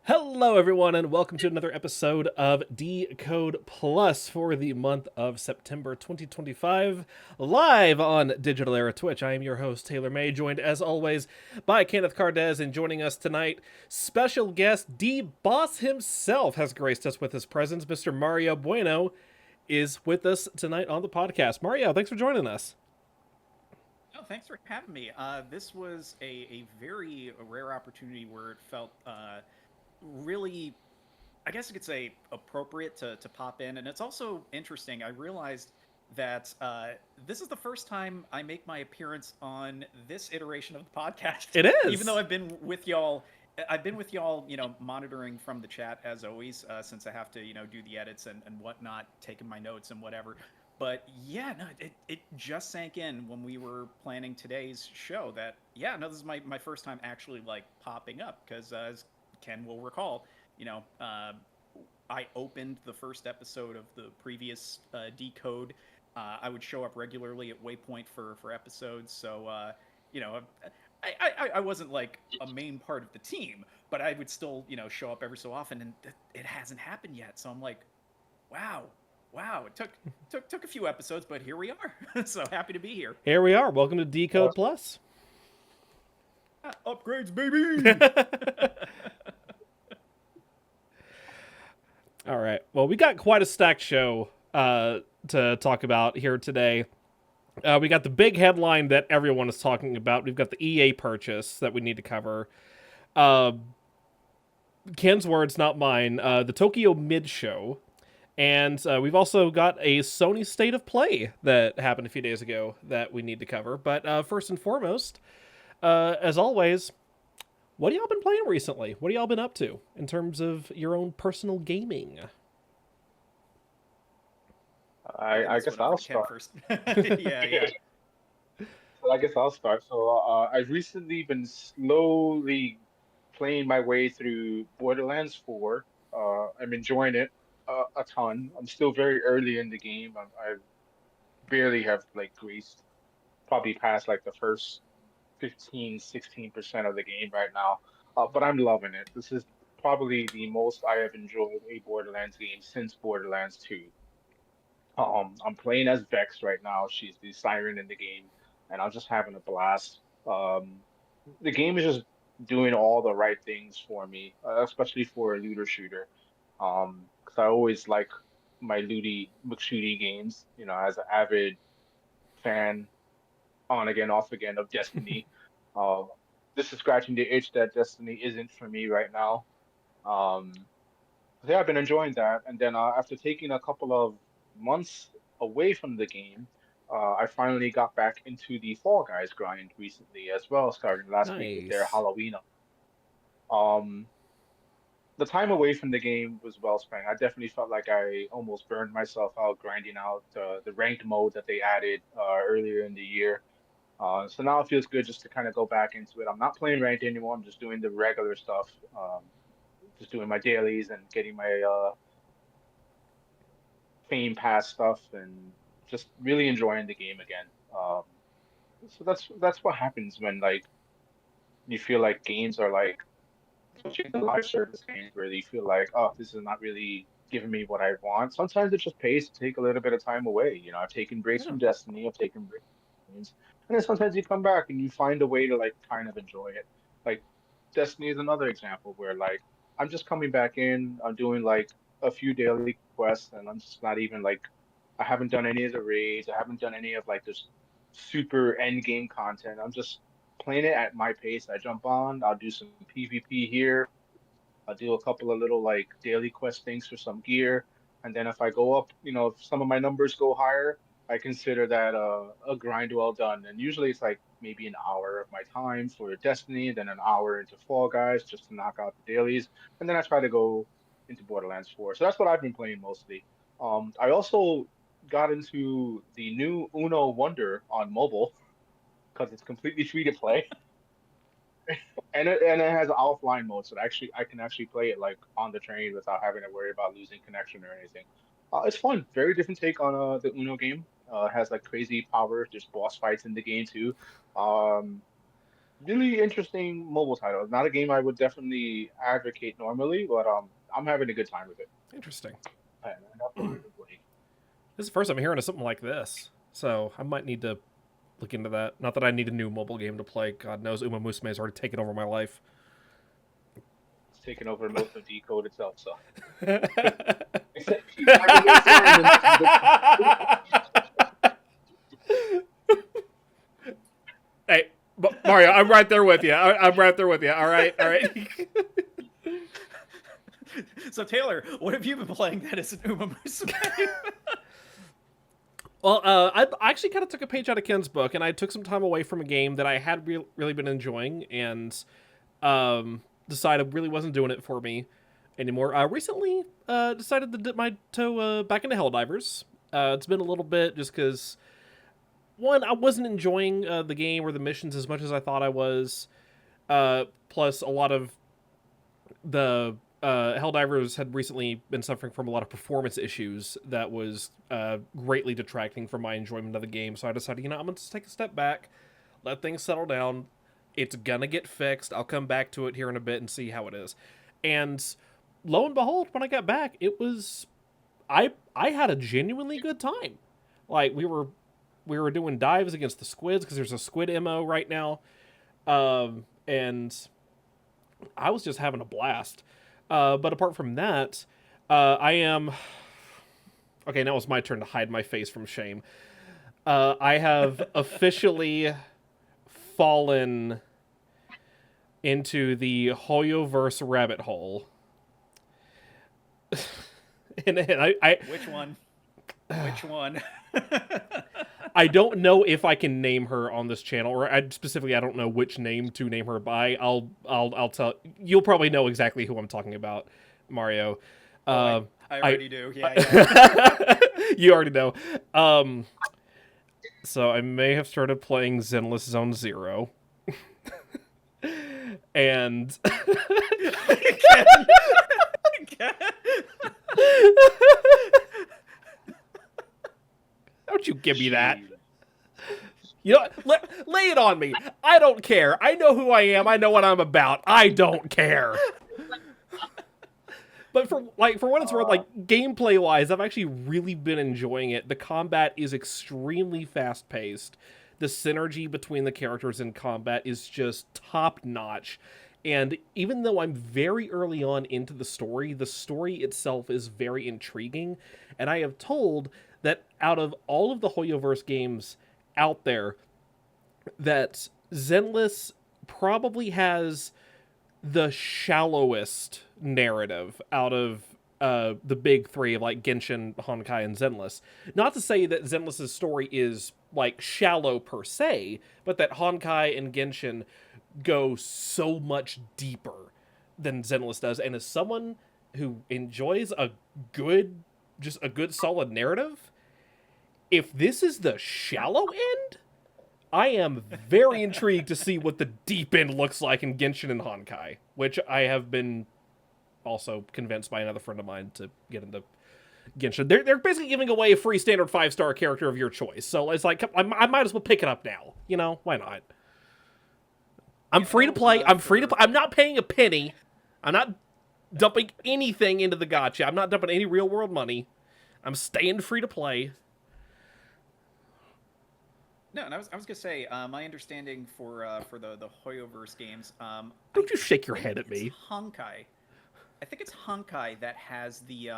Hello, everyone, and welcome to another episode of Decode Plus for the month of September 2025, live on Digital Era Twitch. I am your host, Taylor May, joined as always by Kenneth Cardez, and joining us tonight, special guest D-Boss himself has graced us with his presence. Mr. Mario Bueno is with us tonight on the podcast. Mario, thanks for joining us. Oh, thanks for having me. This was a very rare opportunity where it felt really, I guess you could say, appropriate to pop in. And it's also interesting. I realized that this is the first time I make my appearance on this iteration of the podcast, It even though is. I've been with y'all, monitoring from the chat as always, since I have to, do the edits and whatnot, taking my notes and whatever. But yeah, no, it just sank in when we were planning today's show that, yeah, no, this is my first time actually like popping up because, as Ken will recall, you know, uh, I opened the first episode of the previous Decode. I would show up regularly at Waypoint for episodes, so you know, I wasn't like a main part of the team, but I would still show up every so often, and it hasn't happened yet. So I'm like, wow, wow, it took a few episodes, but here we are. So happy to be here. Here we are. Welcome to Decode Plus. Upgrades, baby. All right. Well, we got quite a stacked show to talk about here today. We got the big headline that everyone is talking about. We've got the EA purchase that we need to cover. Uh, Ken's words, not mine. The Tokyo Mid Show. And we've also got a Sony State of Play that happened a few days ago that we need to cover. But first and foremost, as always, what have y'all been playing recently? What have y'all been up to in terms of your own personal gaming? I think I this guess went over I'll to Ken start. first. Yeah, yeah. So I guess I'll start. I've recently been slowly playing my way through Borderlands 4. I'm enjoying it a ton. I'm still very early in the game. I barely have like graced probably past like the first 15, 16% of the game right now. But I'm loving it. This is probably the most I have enjoyed a Borderlands game since Borderlands 2. I'm playing as Vex right now. She's the siren in the game, and I'm just having a blast. The game is just doing all the right things for me, especially for a looter shooter. Because I always like my looty McShooty games. You know, as an avid fan, on again, off again of Destiny. Uh, this is scratching the itch that Destiny isn't for me right now. Um, yeah, I've been enjoying that. And then after taking a couple of months away from the game, I finally got back into the Fall Guys grind recently as well, starting last week with their Nice. Halloween. Um, the time away from the game was well spent. I definitely felt like I almost burned myself out grinding out the ranked mode that they added earlier in the year. So now it feels good just to kind of go back into it. I'm not playing ranked anymore. I'm just doing the regular stuff, just doing my dailies and getting my Fame Pass stuff and just really enjoying the game again. So that's what happens when like you feel like games are like especially the live service games where you feel like, oh, this is not really giving me what I want. Sometimes it just pays to take a little bit of time away. You know, I've taken breaks Yeah. from Destiny, I've taken breaks from games, and then sometimes you come back and you find a way to like kind of enjoy it. Like Destiny is another example where like I'm just coming back in, I'm doing like a few daily quests, and I'm just not even like I haven't done any of the raids, I haven't done any of like this super end game content. I'm just playing it at my pace. I jump on, I'll do some PvP here, I'll do a couple of little like daily quest things for some gear, and then if I go up, you know, if some of my numbers go higher, I consider that a grind well done. And usually it's like maybe an hour of my time for Destiny, then an hour into Fall Guys just to knock out the dailies, and then I try to go into Borderlands 4. So that's what I've been playing mostly. I also got into the new Uno Wonder on mobile because it's completely free to play. And it has offline mode, so actually I can actually play it like on the train without having to worry about losing connection or anything. It's fun. Very different take on the Uno game. Has like crazy powers. There's boss fights in the game too. Um, really interesting mobile title. Not a game I would definitely advocate normally, but I'm having a good time with it. Interesting. And that's what I've been playing. This is the first I'm hearing of something like this, so I might need to look into that. Not that I need a new mobile game to play. God knows Uma Musume has already taken over my life. It's taken over most of Decode itself, so. Hey, Except, I mean, it's still in Mario, I'm right there with you. I'm right there with you. All right, all right. So Taylor, what have you been playing that isn't Uma Musume? Well, I actually kind of took a page out of Ken's book, and I took some time away from a game that I had really been enjoying, and decided really wasn't doing it for me anymore. Recently, decided to dip my toe back into Helldivers. It's been a little bit just because, one, I wasn't enjoying the game or the missions as much as I thought I was. Plus, a lot of the Helldivers had recently been suffering from a lot of performance issues that was greatly detracting from my enjoyment of the game. So I decided, I'm going to just take a step back, let things settle down. It's going to get fixed. I'll come back to it here in a bit and see how it is. And lo and behold, when I got back, it was... I had a genuinely good time. Like, we were doing dives against the squids because there's a squid MO right now. And I was just having a blast. But apart from that, I am... Okay, now it's my turn to hide my face from shame. I have officially fallen into the Hoyoverse rabbit hole. and I Which one? Which one? I don't know if I can name her on this channel, or I don't know which name to name her by. I'll tell. You'll probably know exactly who I'm talking about, Mario. I already do. Yeah. You already know. So I may have started playing Zenless Zone Zero, and don't you give me that. You know, lay it on me. I don't care. I know who I am. I know what I'm about. I don't care. But for what it's worth, like gameplay wise, I've actually really been enjoying it. The combat is extremely fast paced. The synergy between the characters in combat is just top notch. And even though I'm very early on into the story itself is very intriguing. And I have told that out of all of the Hoyoverse games out there, that Zenless probably has the shallowest narrative out of the big three of like Genshin, Honkai, and Zenless. Not to say that Zenless's story is like shallow per se, but that Honkai and Genshin go so much deeper than Zenless does. And as someone who enjoys a good solid narrative, if this is the shallow end, I am very intrigued to see what the deep end looks like in Genshin and Honkai, which I have been also convinced by another friend of mine to get into Genshin. They're basically giving away a free standard 5-star character of your choice. So it's like, I might as well pick it up now. Why not? I'm free to play. I'm not paying a penny. I'm not dumping anything into the gacha. I'm not dumping any real world money. I'm staying free to play. No, and I was gonna say, my understanding for the Hoyoverse games. Don't you shake your head at me. Honkai. I think it's Honkai that has the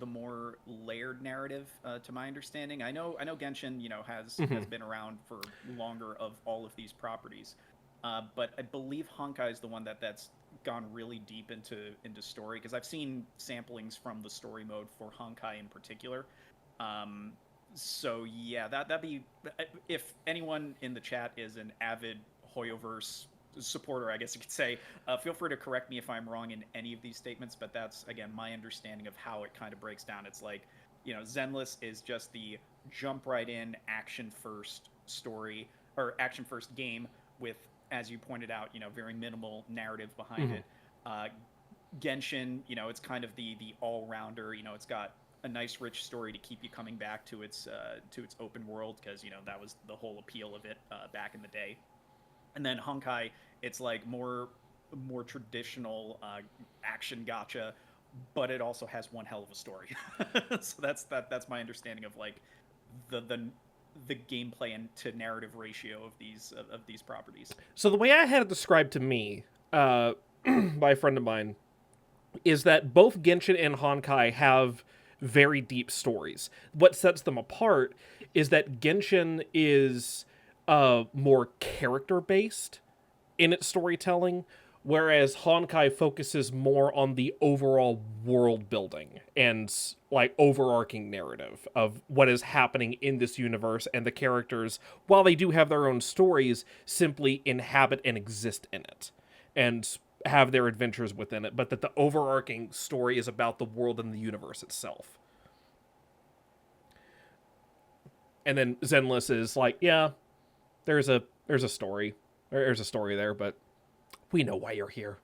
more layered narrative, to my understanding. I know Genshin, has been around for longer of all of these properties, but I believe Honkai is the one that's gone really deep into story, because I've seen samplings from the story mode for Honkai in particular. So yeah, that'd be, if anyone in the chat is an avid Hoyoverse supporter, I guess you could say, feel free to correct me if I'm wrong in any of these statements, but that's, again, my understanding of how it kind of breaks down. It's like, Zenless is just the jump right in, action first story, or action first game with, as you pointed out, very minimal narrative behind it. Genshin, it's kind of the all-rounder, it's got a nice rich story to keep you coming back to its open world, because that was the whole appeal of it back in the day. And then Honkai, it's like more traditional action gotcha, but it also has one hell of a story. So that's my understanding of like the the the gameplay and to narrative ratio of these properties. So the way I had it described to me by a friend of mine is that both Genshin and Honkai have very deep stories. What sets them apart is that Genshin is more character based in its storytelling, whereas Honkai focuses more on the overall world building and like overarching narrative of what is happening in this universe, and the characters, while they do have their own stories, simply inhabit and exist in it and have their adventures within it, but that the overarching story is about the world and the universe itself. And then Zenless is like, yeah, there's a story. There's a story there, but we know why you're here.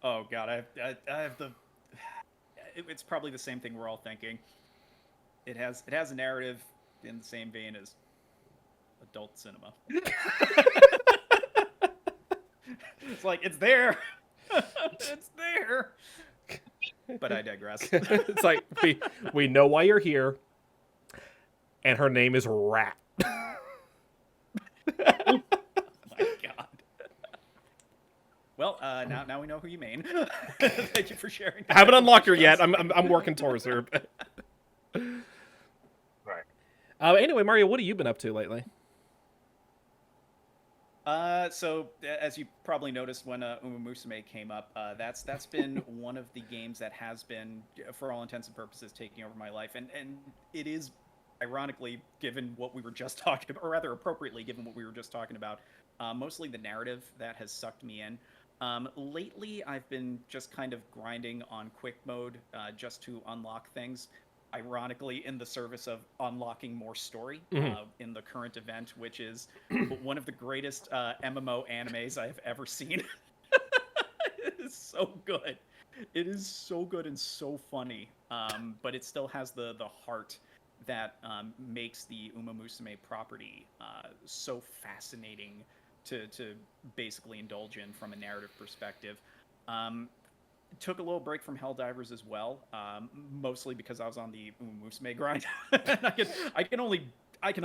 Oh God, I have the. It's probably the same thing we're all thinking. It has a narrative in the same vein as adult cinema. It's like it's there, it's there. But I digress. It's like we know why you're here, and her name is Rat. My God. Well, now we know who you mean. Thank you for sharing. I haven't unlocked her yet. I'm working towards her. Right. Anyway, Mario, what have you been up to lately? So as you probably noticed when Uma Musume came up, that's been one of the games that has been, for all intents and purposes, taking over my life, and it is, ironically, given what we were just talking about, or rather appropriately given what we were just talking about, mostly the narrative that has sucked me in. Lately, I've been just kind of grinding on quick mode just to unlock things. Ironically, in the service of unlocking more story in the current event, which is one of the greatest MMO animes I've ever seen. It is so good. It is so good and so funny, but it still has the heart that makes the Uma Musume property so fascinating to basically indulge in from a narrative perspective. Took a little break from Helldivers as well, mostly because I was on the Uma Musume grind. I can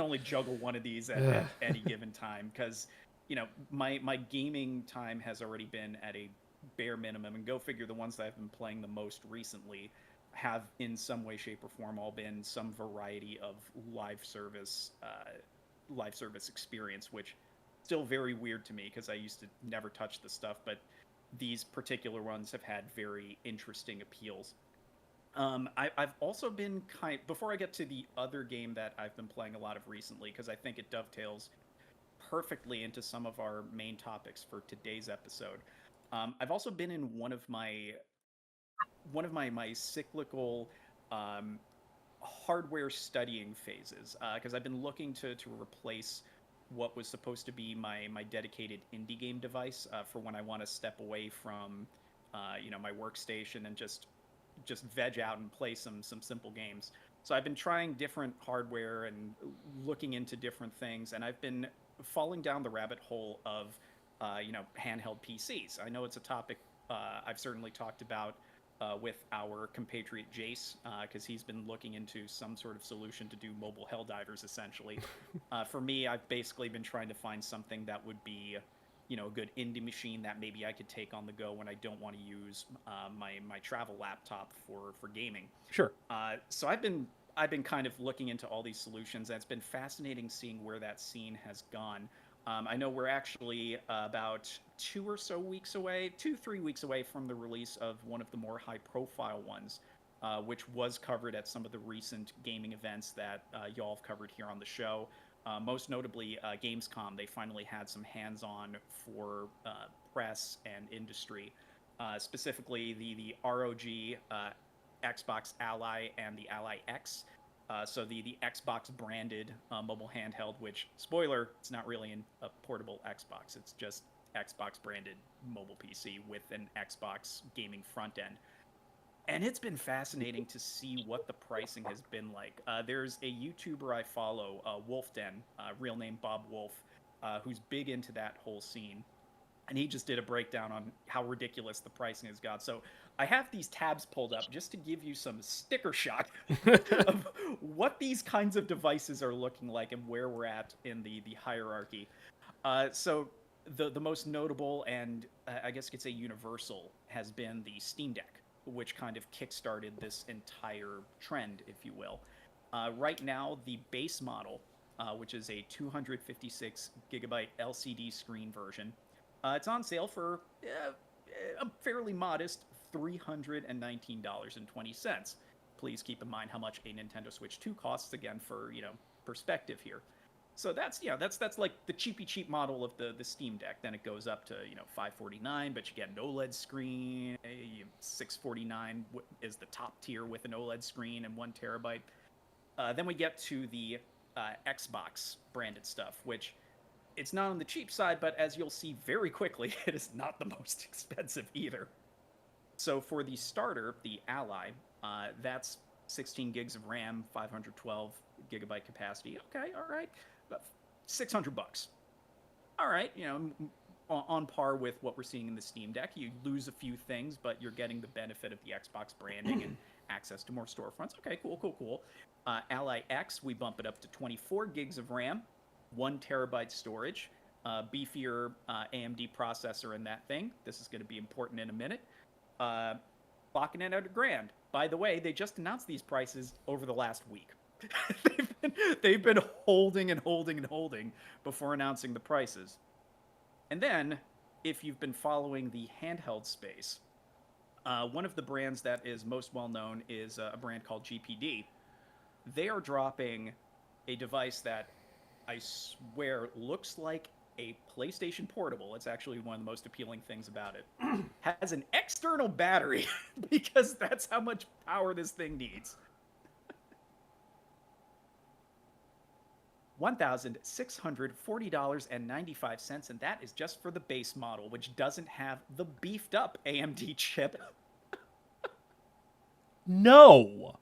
only juggle one of these at any given time, because my gaming time has already been at a bare minimum, and go figure, the ones that I've been playing the most recently have in some way, shape, or form all been some variety of live service experience, which still very weird to me because I used to never touch the stuff, but these particular ones have had very interesting appeals. I've also been before I get to the other game that I've been playing a lot of recently, because I think it dovetails perfectly into some of our main topics for today's episode. I've also been in one of my cyclical hardware studying phases, because I've been looking to replace what was supposed to be my dedicated indie game device for when I want to step away from my workstation and just veg out and play some simple games. So I've been trying different hardware and looking into different things, and I've been falling down the rabbit hole of handheld PCs. I know it's a topic I've certainly talked about with our compatriot Jace, because he's been looking into some sort of solution to do mobile Helldivers, essentially. For me, I've basically been trying to find something that would be, a good indie machine that maybe I could take on the go when I don't want to use my travel laptop for gaming. Sure. So I've been kind of looking into all these solutions, and it's been fascinating seeing where that scene has gone. I know we're actually about 2 or so weeks away, 2-3 weeks away from the release of one of the more high-profile ones, which was covered at some of the recent gaming events that y'all have covered here on the show. Most notably, Gamescom. They finally had some hands-on for press and industry, specifically the ROG, Xbox Ally, and the Ally X. So the Xbox branded mobile handheld, which, spoiler, it's not really a portable Xbox. It's just Xbox branded mobile PC with an Xbox gaming front end. And it's been fascinating to see what the pricing has been like. There's a YouTuber I follow, Wolf Den, real name Bob Wolf, who's big into that whole scene. And he just did a breakdown on how ridiculous the pricing has got. So I have these tabs pulled up just to give you some sticker shock of what these kinds of devices are looking like and where we're at in the hierarchy. So the most notable and I guess you could say universal has been the Steam Deck, which kind of kickstarted this entire trend, if you will. Right now, the base model, which is a 256 gigabyte LCD screen version, it's on sale for a fairly modest $319.20. Please keep in mind how much a Nintendo Switch 2 costs, again, for perspective here. So that's like the cheapy cheap model of the Steam Deck. Then it goes up to $549, but you get an OLED screen. $649 is the top tier with an OLED screen and 1 TB. Then we get to the Xbox branded stuff, which it's not on the cheap side, but as you'll see very quickly, it is not the most expensive either. So for the starter, the Ally, that's 16 gigs of RAM, 512 gigabyte capacity. Okay, all right. About $600. All right, on par with what we're seeing in the Steam Deck. You lose a few things, but you're getting the benefit of the Xbox branding and access to more storefronts. Okay, cool. Ally X, we bump it up to 24 gigs of RAM, 1 TB storage, beefier AMD processor in that thing. This is going to be important in a minute. Clocking in at $1,000. By the way, they just announced these prices over the last week. they've been holding before announcing the prices. And then, if you've been following the handheld space, one of the brands that is most well known is a brand called GPD. They are dropping a device that I swear looks like a PlayStation Portable. It's actually one of the most appealing things about it. Has an external battery because that's how much power this thing needs. $1,640.95, and that is just for the base model, which doesn't have the beefed up AMD chip. No.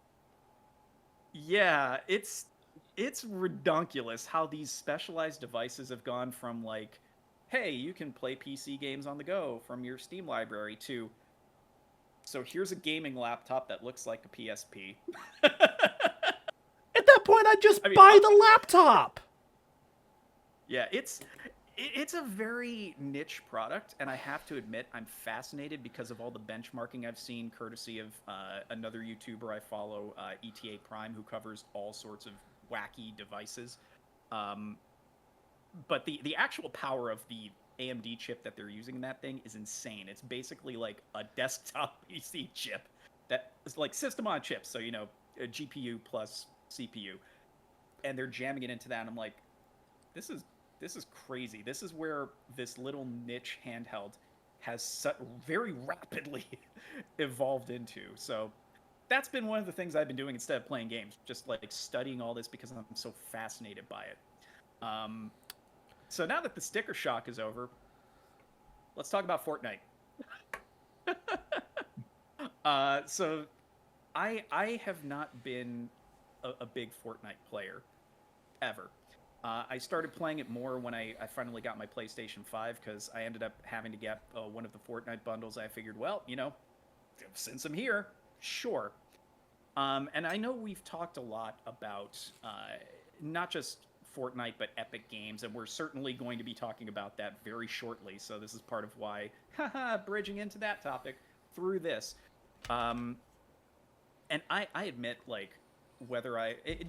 Yeah, it's redonkulous how these specialized devices have gone from like, hey, you can play PC games on the go from your Steam library to, so here's a gaming laptop that looks like a PSP. At that point, I'd just buy the laptop. Yeah, it's a very niche product, and I have to admit I'm fascinated because of all the benchmarking I've seen, courtesy of another YouTuber I follow, ETA Prime, who covers all sorts of wacky devices. But the actual power of the AMD chip that they're using in that thing is insane. It's basically like a desktop PC chip that is like system on chip, so a GPU plus CPU, and they're jamming it into that. And I'm like, this is crazy. This is where this little niche handheld has very rapidly evolved into. So that's been one of the things I've been doing instead of playing games, just like studying all this because I'm so fascinated by it. So now that the sticker shock is over, let's talk about Fortnite. So I have not been a big Fortnite player ever. I started playing it more when I finally got my PlayStation 5 because I ended up having to get one of the Fortnite bundles. I figured, well, since I'm here, sure. And I know we've talked a lot about not just Fortnite, but Epic Games, and we're certainly going to be talking about that very shortly. So this is part of why, bridging into that topic through this. And I admit, like,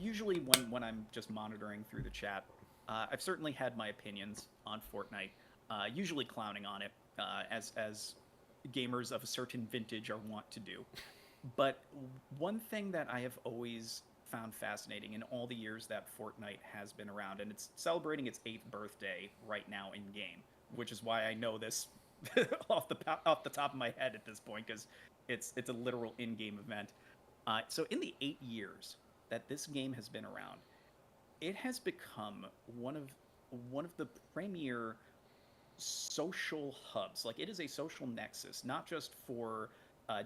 usually when I'm just monitoring through the chat, I've certainly had my opinions on Fortnite, usually clowning on it, as gamers of a certain vintage are wont to do. But one thing that I have always found fascinating in all the years that Fortnite has been around, and it's celebrating its 8th birthday right now in game, which is why I know this off the top of my head at this point, because it's a literal in-game event. So in the 8 years that this game has been around, it has become one of the premier social hubs. Like, it is a social nexus, not just for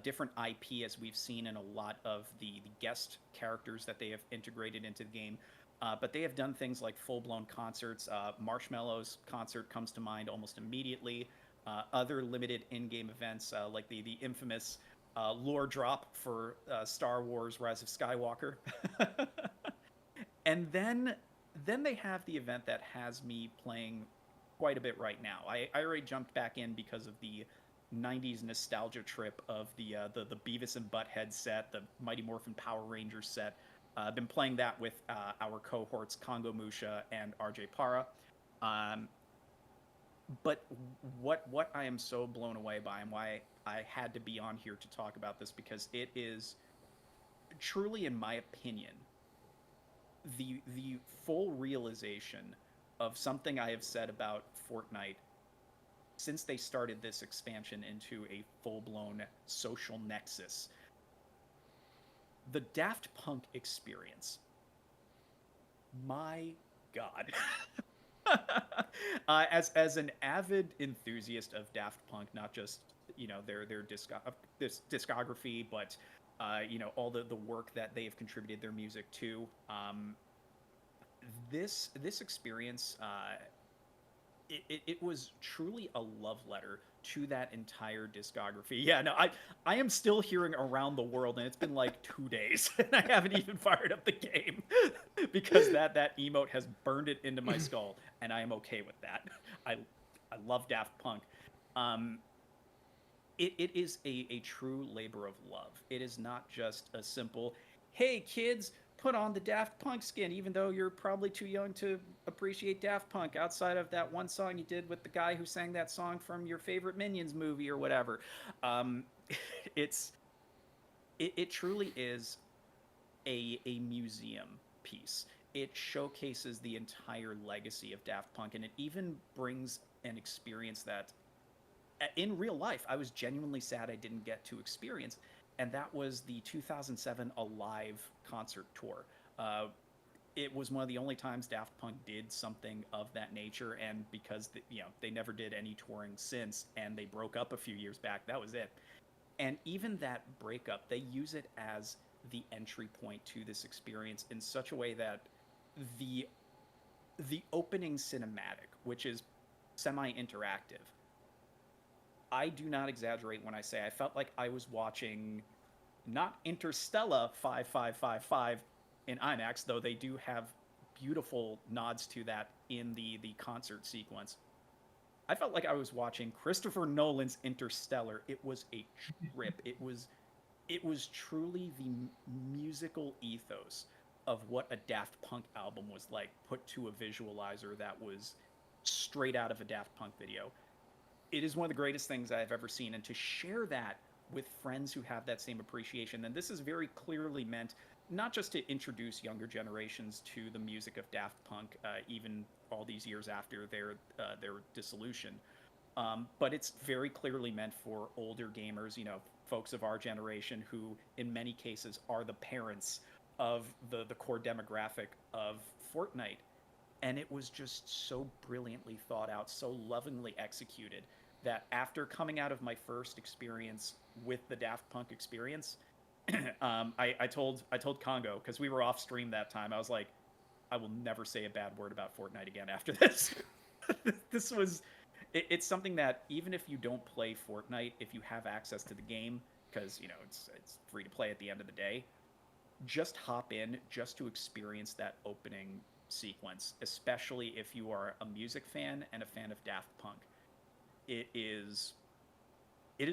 different IP, as we've seen in a lot of the guest characters that they have integrated into the game. But they have done things like full-blown concerts. Marshmallow's concert comes to mind almost immediately. Other limited in-game events, like the infamous lore drop for Star Wars: Rise of Skywalker. And then they have the event that has me playing quite a bit right now. I already jumped back in because of the 90s nostalgia trip of the Beavis and Butthead set, the Mighty Morphin Power Rangers set. I've been playing that with our cohorts Congo Musha and RJ Para. Um, but what I am so blown away by, and why I had to be on here to talk about this, because it is truly, in my opinion, the full realization of something I have said about Fortnite since they started this expansion into a full-blown social nexus. The Daft Punk experience. My God. As an avid enthusiast of Daft Punk, not just their discography, but all the work that they have contributed their music to. This experience, it was truly a love letter to that entire discography. Yeah, no, I am still hearing Around the World, and it's been like 2 days, and I haven't even fired up the game because that emote has burned it into my skull, and I am okay with that. I love Daft Punk. It is a true labor of love. It is not just a simple, hey kids, put on the Daft Punk skin, even though you're probably too young to appreciate Daft Punk outside of that one song you did with the guy who sang that song from your favorite Minions movie or whatever. Um, it's it truly is a museum piece. It showcases the entire legacy of Daft Punk, and it even brings an experience that in real life I was genuinely sad I didn't get to experience, and that was the 2007 Alive concert tour. It was one of the only times Daft Punk did something of that nature, and because they never did any touring since, and they broke up a few years back, that was it. And even that breakup, they use it as the entry point to this experience in such a way that the the opening cinematic, which is semi-interactive, I do not exaggerate when I say I felt like I was watching not Interstellar 5555 in IMAX, though they do have beautiful nods to that in the concert sequence. I felt like I was watching Christopher Nolan's Interstellar. It was a trip. It was truly the musical ethos of what a Daft Punk album was like, put to a visualizer that was straight out of a Daft Punk video. It is one of the greatest things I've ever seen, and to share that with friends who have that same appreciation, then this is very clearly meant not just to introduce younger generations to the music of Daft Punk, even all these years after their dissolution, but it's very clearly meant for older gamers, folks of our generation who, in many cases, are the parents of the core demographic of Fortnite. And it was just so brilliantly thought out, so lovingly executed, that after coming out of my first experience with the Daft Punk experience, I told Congo, because we were off stream that time. I was like, I will never say a bad word about Fortnite again after this. This was it's something that, even if you don't play Fortnite, if you have access to the game, because it's free to play at the end of the day, just hop in just to experience that opening sequence, especially if you are a music fan and a fan of Daft Punk. It is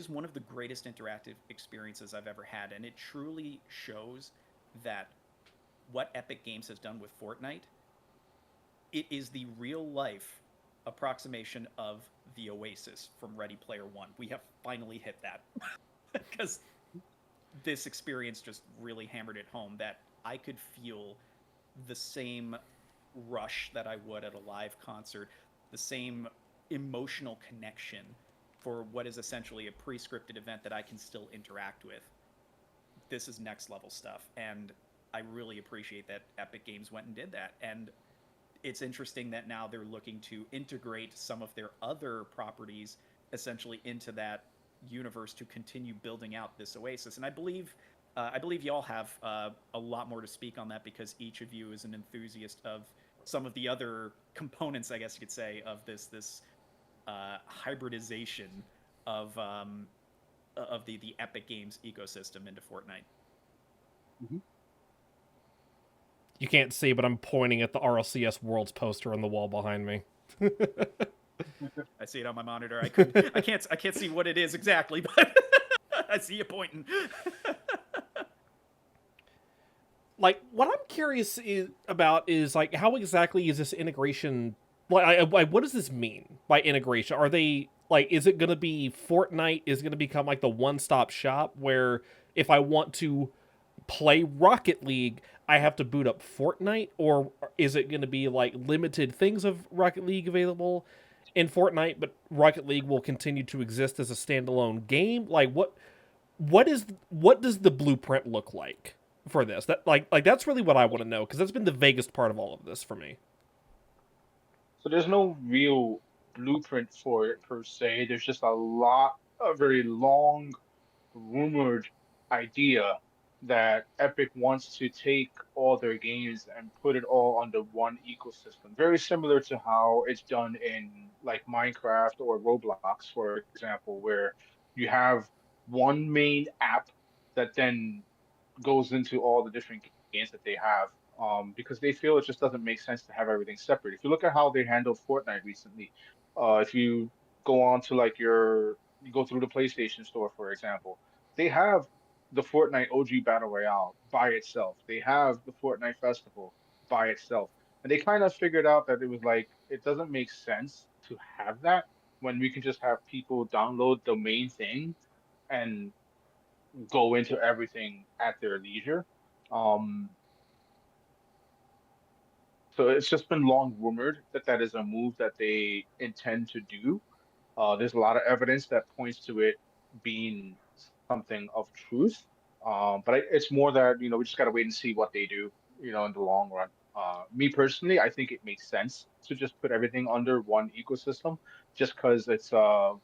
one of the greatest interactive experiences I've ever had, and it truly shows that what Epic Games has done with Fortnite, it is the real life approximation of the Oasis from Ready Player One. We have finally hit that because this experience just really hammered it home that I could feel the same rush that I would at a live concert, the same emotional connection for what is essentially a pre-scripted event that I can still interact with. This is next level stuff, and I really appreciate that Epic Games went and did that. And it's interesting that now they're looking to integrate some of their other properties essentially into that universe to continue building out this Oasis. And I believe y'all have a lot more to speak on that because each of you is an enthusiast of some of the other components, I guess you could say, of this hybridization of the Epic Games ecosystem into Fortnite. Hmm. You can't see, but I'm pointing at the RLCS Worlds poster on the wall behind me. I see it on my monitor. I can't see what it is exactly, but I see you pointing. Like, what I'm curious about is like how exactly is this integration? Like, what does this mean by integration? Are they like, is it going to be Fortnite is going to become like the one-stop shop where if I want to play Rocket League, I have to boot up Fortnite, or is it going to be like limited things of Rocket League available in Fortnite, but Rocket League will continue to exist as a standalone game? Like, what does the blueprint look like for this? That like that's really what I want to know because that's been the vaguest part of all of this for me. So there's no real blueprint for it per se. There's just a very long, rumored idea that Epic wants to take all their games and put it all under one ecosystem. Very similar to how it's done in like Minecraft or Roblox, for example, where you have one main app that then goes into all the different games that they have, because they feel it just doesn't make sense to have everything separate. If you look at how they handled Fortnite recently, if you go on to like you go through the PlayStation Store, for example, they have the Fortnite OG Battle Royale by itself. They have the Fortnite Festival by itself. And they kind of figured out that it was like, it doesn't make sense to have that when we can just have people download the main thing and go into everything at their leisure. Um, so it's just been long rumored that that is a move that they intend to do. There's a lot of evidence that points to it being something of truth. But it's more that, we just got to wait and see what they do, in the long run. Me personally, I think it makes sense to just put everything under one ecosystem, just because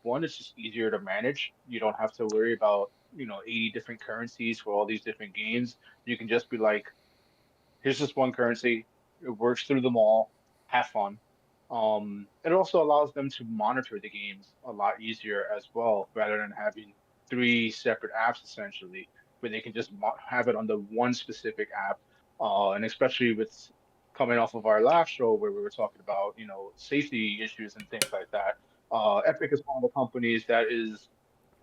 one, it's just easier to manage. You don't have to worry about, 80 different currencies for all these different games. You can just be like, here's just one currency. It works through them all. Have fun. It also allows them to monitor the games a lot easier as well, rather than having three separate apps essentially, where they can just have it on the one specific app. And especially with coming off of our last show where we were talking about, safety issues and things like that. Epic is one of the companies that is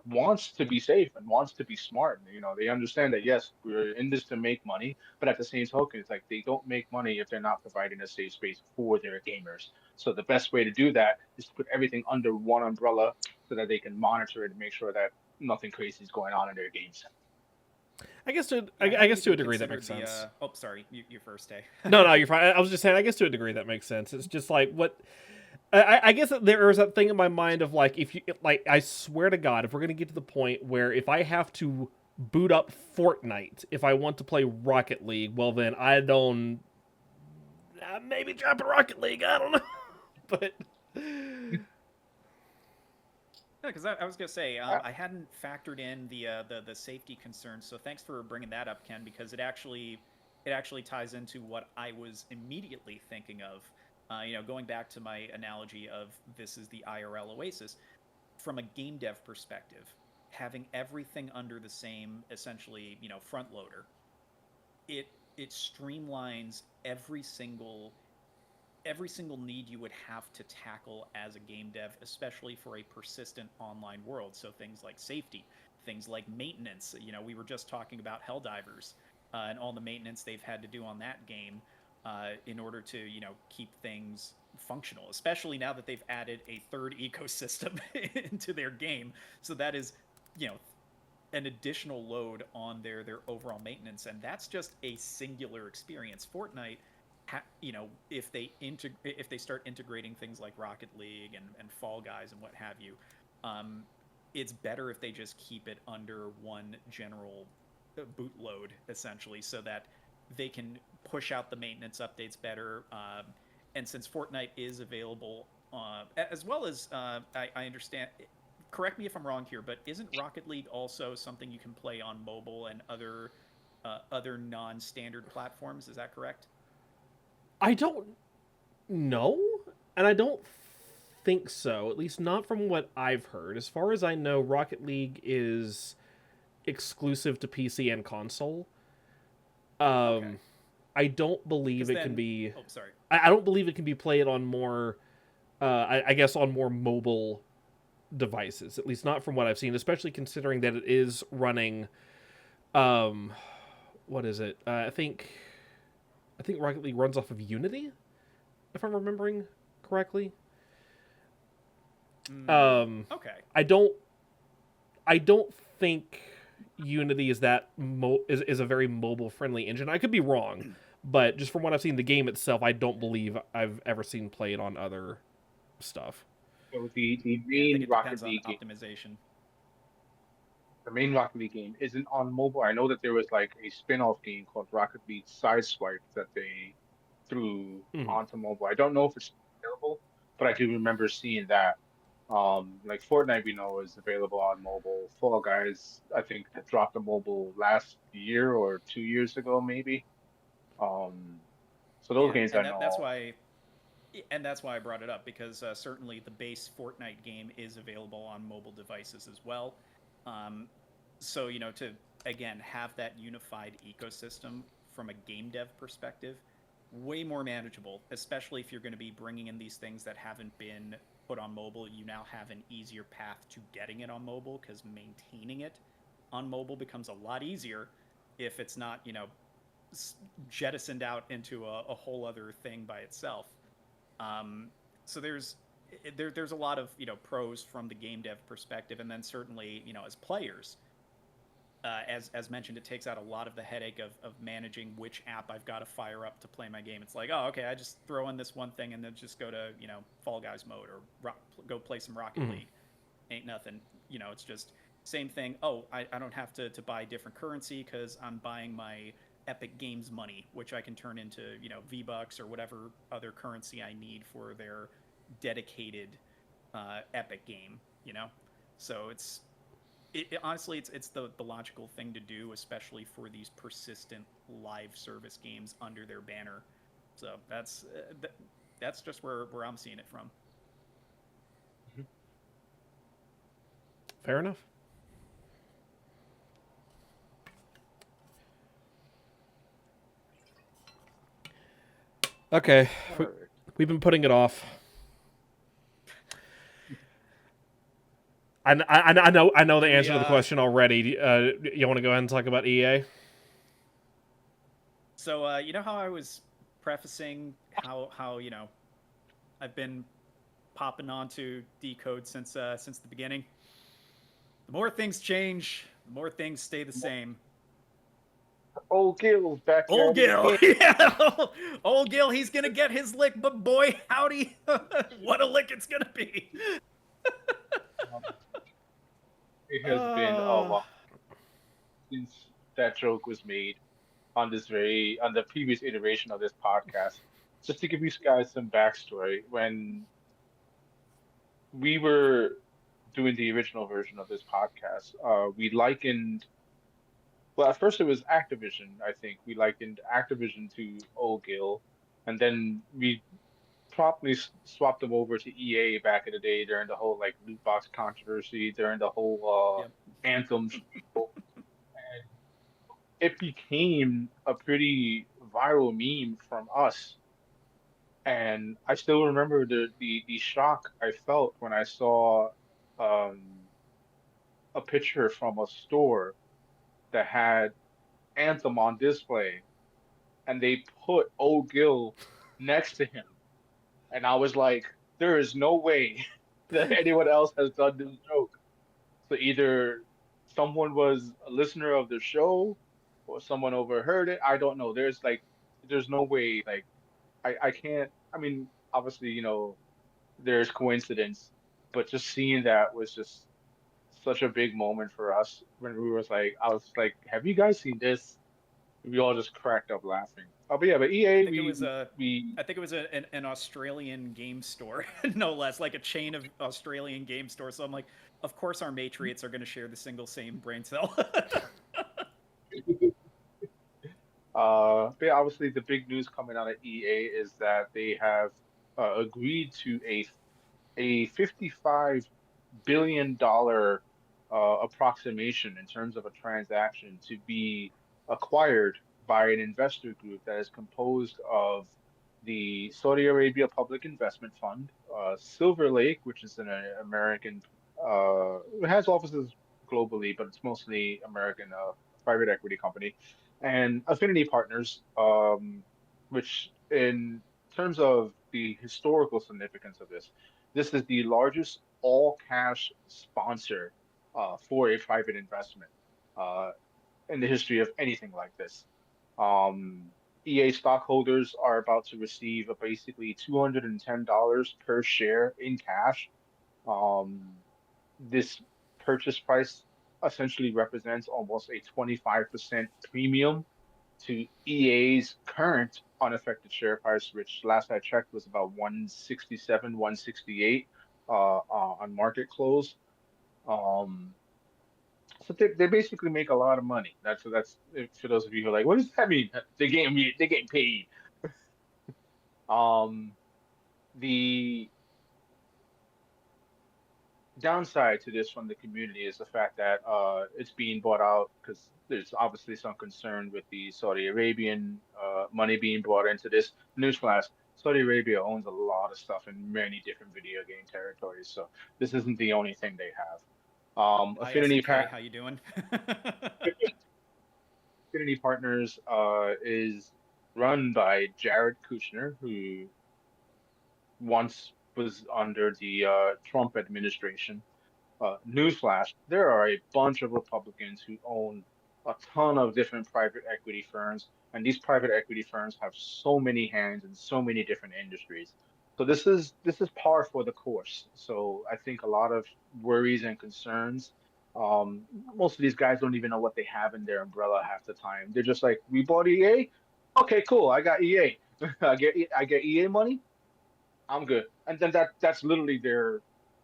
wants to be safe and wants to be smart. They understand that yes, we're in this to make money, but at the same token, it's like they don't make money if they're not providing a safe space for their gamers. So the best way to do that is to put everything under one umbrella so that they can monitor it and make sure that nothing crazy is going on in their games. Yeah, I have you guess to even a degree that considered makes the? sense. Oh, sorry, you first, Day. No, no, you're fine. I was just saying. I guess to a degree that makes sense. It's just like what I guess that there is that thing in my mind of like if you like I swear to God if we're gonna get to the point where if I have to boot up Fortnite if I want to play Rocket League, well then I don't maybe drop a Rocket League. I don't know, but No, because I was gonna say Uh, I hadn't factored in the safety concerns. So thanks for bringing that up, Ken, because it actually ties into what I was immediately thinking of. Going back to my analogy of this is the IRL Oasis from a game dev perspective, having everything under the same essentially front loader. It streamlines every single need you would have to tackle as a game dev, especially for a persistent online world. So things like safety, things like maintenance. We were just talking about Helldivers and all the maintenance they've had to do on that game in order to keep things functional. Especially now that they've added a third ecosystem into their game, so that is you know an additional load on their overall maintenance, and that's just a singular experience. Fortnite, if they start integrating things like Rocket League and Fall Guys and what have you, um, it's better if they just keep it under one general bootload essentially, so that they can push out the maintenance updates better. And since Fortnite is available, as well as I understand correct me if I'm wrong here, but isn't Rocket League also something you can play on mobile and other non-standard platforms? Is that correct? I don't know, and I don't think so. At least not from what I've heard. As far as I know, Rocket League is exclusive to PC and console. Okay. Um, I don't believe Because it can then, be. oh, sorry. I don't believe it can be played on more. I guess on more mobile devices. At least not from what I've seen. Especially considering that it is running. Um, what is it? I think Rocket League runs off of Unity, if I'm remembering correctly. Um, Okay. I don't I don't think Unity is is a very mobile friendly engine. I could be wrong, but just from what I've seen, the game itself, I don't believe I've ever seen played on other stuff. So the Yeah, I think main it Rocket depends on League game, optimization. the main Rocket League game isn't on mobile. I know that there was like a spin-off game called Rocket League Sideswipe that they threw Mm. onto mobile. I don't know if it's available, but I do remember seeing that. Like Fortnite, we know is available on mobile. Fall Guys, I think, that dropped a mobile last year or 2 years ago, maybe. Um, so those Yeah, games I and that's know. why and that's why I brought it up because certainly the base Fortnite game is available on mobile devices as well. Um, so to again have that unified ecosystem from a game dev perspective, way more manageable. Especially if you're going to be bringing in these things that haven't been put on mobile, you now have an easier path to getting it on mobile because maintaining it on mobile becomes a lot easier if it's not jettisoned out into a whole other thing by itself. Um, so there's a lot of pros from the game dev perspective, and then certainly as players, as mentioned, it takes out a lot of the headache of managing which app I've got to fire up to play my game. It's like, oh, okay, I just throw in this one thing and then just go to Fall Guys mode or go play some Rocket Mm. League. Ain't nothing. It's just same thing. Oh, I don't have to buy different currency because I'm buying my Epic Games money, which I can turn into V Bucks or whatever other currency I need for their dedicated Epic game. So honestly it's the logical thing to do, especially for these persistent live service games under their banner. So that's just where I'm seeing it from. Mhm. Fair enough. Okay, All we, right. we've been putting it off. I know the Do we answer to the question already. You want to go ahead and talk about EA? So how I was prefacing how I've been popping onto Decode since the beginning. The more things change, the more things stay the same. Old Gil's back Old at it Gil, again. yeah, old Gil, he's gonna get his lick, but boy, howdy, what a lick it's gonna be. Um, it has been a Uh, while since that joke was made on the previous iteration of this podcast. Just to give you guys some backstory, when we were doing the original version of this podcast, we likened, well, at first it was Activision, I think. We likened Activision to Old Gil, and then we promptly swapped them over to EA back in the day during the whole like loot box controversy, during the whole yep. Anthem spiel. And it became a pretty viral meme from us. And I still remember the shock I felt when I saw um, a picture from a store that had Anthem on display, and they put Old Gil next to him, and I was like, there is no way that anyone else has done this joke. So either someone was a listener of the show, or someone overheard it. I don't know. There's no way. Like, I can't. I mean, obviously, there's coincidence, but just seeing that was just such a big moment for us when I was like, have you guys seen this? We all just cracked up laughing. Oh, but yeah, but I EA, think it was a, we I think it was an Australian game store, no less, like a chain of Australian game stores. So I'm like, Of course, our Matriots are going to share the same brain cell. But yeah, obviously, the big news coming out of EA is that they have agreed to a $55 billion approximation in terms of a transaction to be acquired by an investor group that is composed of the Saudi Arabia Public Investment Fund, Silver Lake, which is an American, it has offices globally, but it's mostly American private equity company, and Affinity Partners, which in terms of the historical significance of this is the largest all cash sponsor for a private investment uh, in the history of anything like this. Um, EA stockholders are about to receive a basically $210 per share in cash. Um, this purchase price essentially represents almost a 25% premium to EA's current unaffected share price, which last I checked was about 167, 168 on market close. Um, so they basically make a lot of money. That's for those of you who are like, what does that mean? They getting paid. Um, the downside to this from the community is the fact that it's being bought out because there's obviously some concern with the Saudi Arabian money being brought into this. Newsflash: Saudi Arabia owns a lot of stuff in many different video game territories, so this isn't the only thing they have. Hi SNK, how you doing? Affinity Partners is run by Jared Kushner, who once was under the Trump administration. Newsflash: there are a bunch of Republicans who own a ton of different private equity firms, and these private equity firms have so many hands in so many different industries. So this is par for the course. So I think a lot of worries and concerns. Most of these guys don't even know what they have in their umbrella half the time. They're just like, we bought EA. Okay, cool. I got EA. I get EA money. I'm good. And then that's literally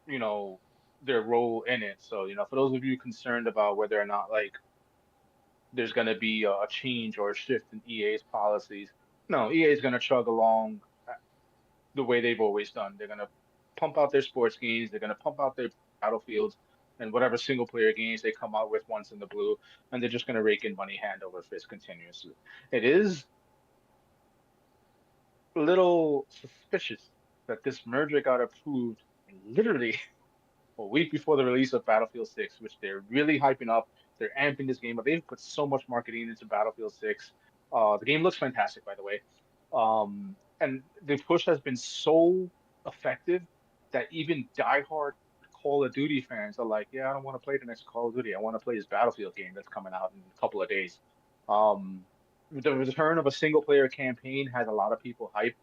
you know, their role in it. So, for those of you concerned about whether or not like there's gonna be a change or a shift in EA's policies, no, EA is gonna chug along the way they've always done. They're gonna pump out their sports games, they're gonna pump out their battlefields and whatever single player games they come out with once in the blue, and they're just gonna rake in money hand over fist continuously. It is a little suspicious that this merger got approved literally a week before the release of Battlefield 6, which they're really hyping up. They're amping this game up. They've put so much marketing into Battlefield 6. The game looks fantastic, by the way. And the push has been so effective that even diehard Call of Duty fans are like, yeah, I don't want to play the next Call of Duty. I want to play this Battlefield game that's coming out in a couple of days. Um, the return of a single player campaign has a lot of people hyped.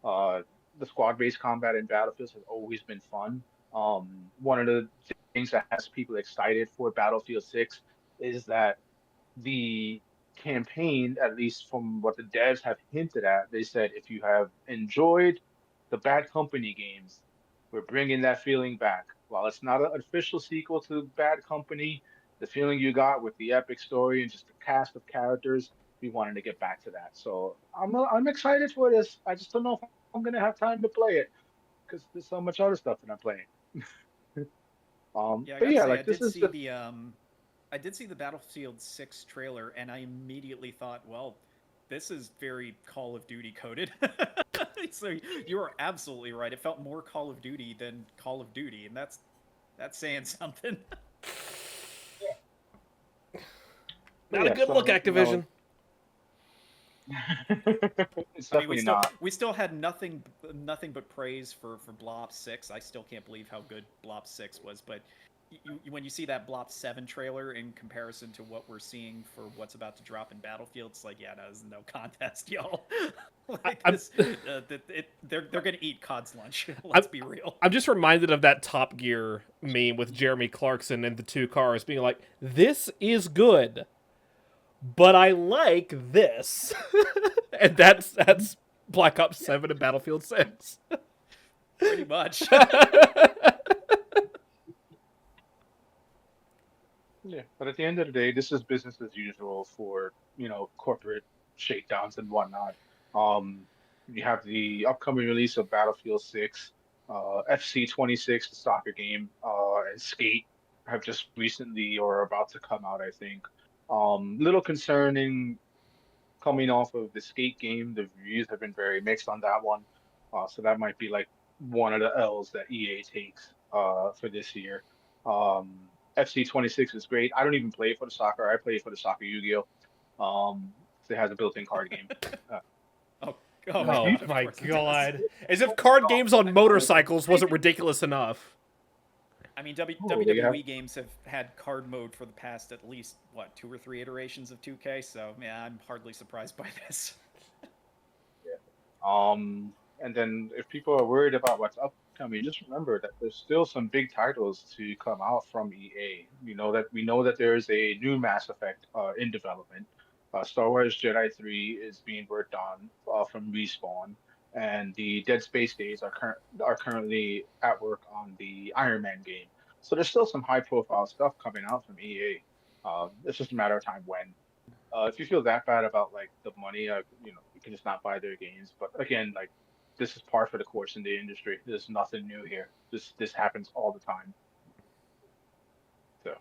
Uh, the squad-based combat in Battlefield has always been fun. One of the things that has people excited for Battlefield 6 is that the campaign, at least from what the devs have hinted at, they said if you have enjoyed the Bad Company games, we're bringing that feeling back. While it's not an official sequel to Bad Company, the feeling you got with the epic story and just the cast of characters, we wanted to get back to that. So I'm excited for this. I just don't know if I'm gonna have time to play it because there's so much other stuff that I'm playing. Yeah, I But gotta yeah, say, like this is I did see the Battlefield 6 trailer, and I immediately thought, well, this is very Call of Duty coded. So you are absolutely right. It felt more Call of Duty than Call of Duty, and that's saying something. but Not a yeah, good look, so Activision. it's I mean, we definitely still not. we still had nothing but praise for Blop 6. I still can't believe how good Blop 6 was, but when you see that Blop 7 trailer in comparison to what we're seeing for what's about to drop in Battlefield, it's like, yeah, no, there's no contest, y'all. Like I'm, this, they're gonna eat Cod's lunch. Let's be real. I'm just reminded of that Top Gear meme with Jeremy Clarkson and the two cars being like, "This is good, but I like this," and that's Black Ops 7 and Battlefield 6. Pretty much. Yeah, but at the end of the day, this is business as usual for, corporate shakedowns and whatnot. Um, you have the upcoming release of Battlefield 6, FC 26, the soccer game, and Skate have just recently or are about to come out, I think. Little concerning coming off of the Skate game, the reviews have been very mixed on that one. So that might be like one of the L's that EA takes for this year. FC 26 is great. I don't even play it for the soccer. I play it for the soccer Yu-Gi-Oh. 'Cause it has a built-in card game. Uh, Oh, oh my Oh god, of my course it does. god. As if card games on motorcycles wasn't ridiculous enough. I mean, oh, they have WWE games have had card mode for the past at least, what, 2 or 3 iterations of 2K, so yeah, I'm hardly surprised by this. And then if people are worried about what's upcoming, just remember that there's still some big titles to come out from EA. We know that there is a new Mass Effect in development. Star Wars Jedi 3 is being worked on from Respawn, and the Dead Space days are currently at work on the Iron Man game. So there's still some high profile stuff coming out from EA. It's just a matter of time when. If you feel that bad about like the money, you can just not buy their games. But again, like this is par for the course in the industry. There's nothing new here. This happens all the time. So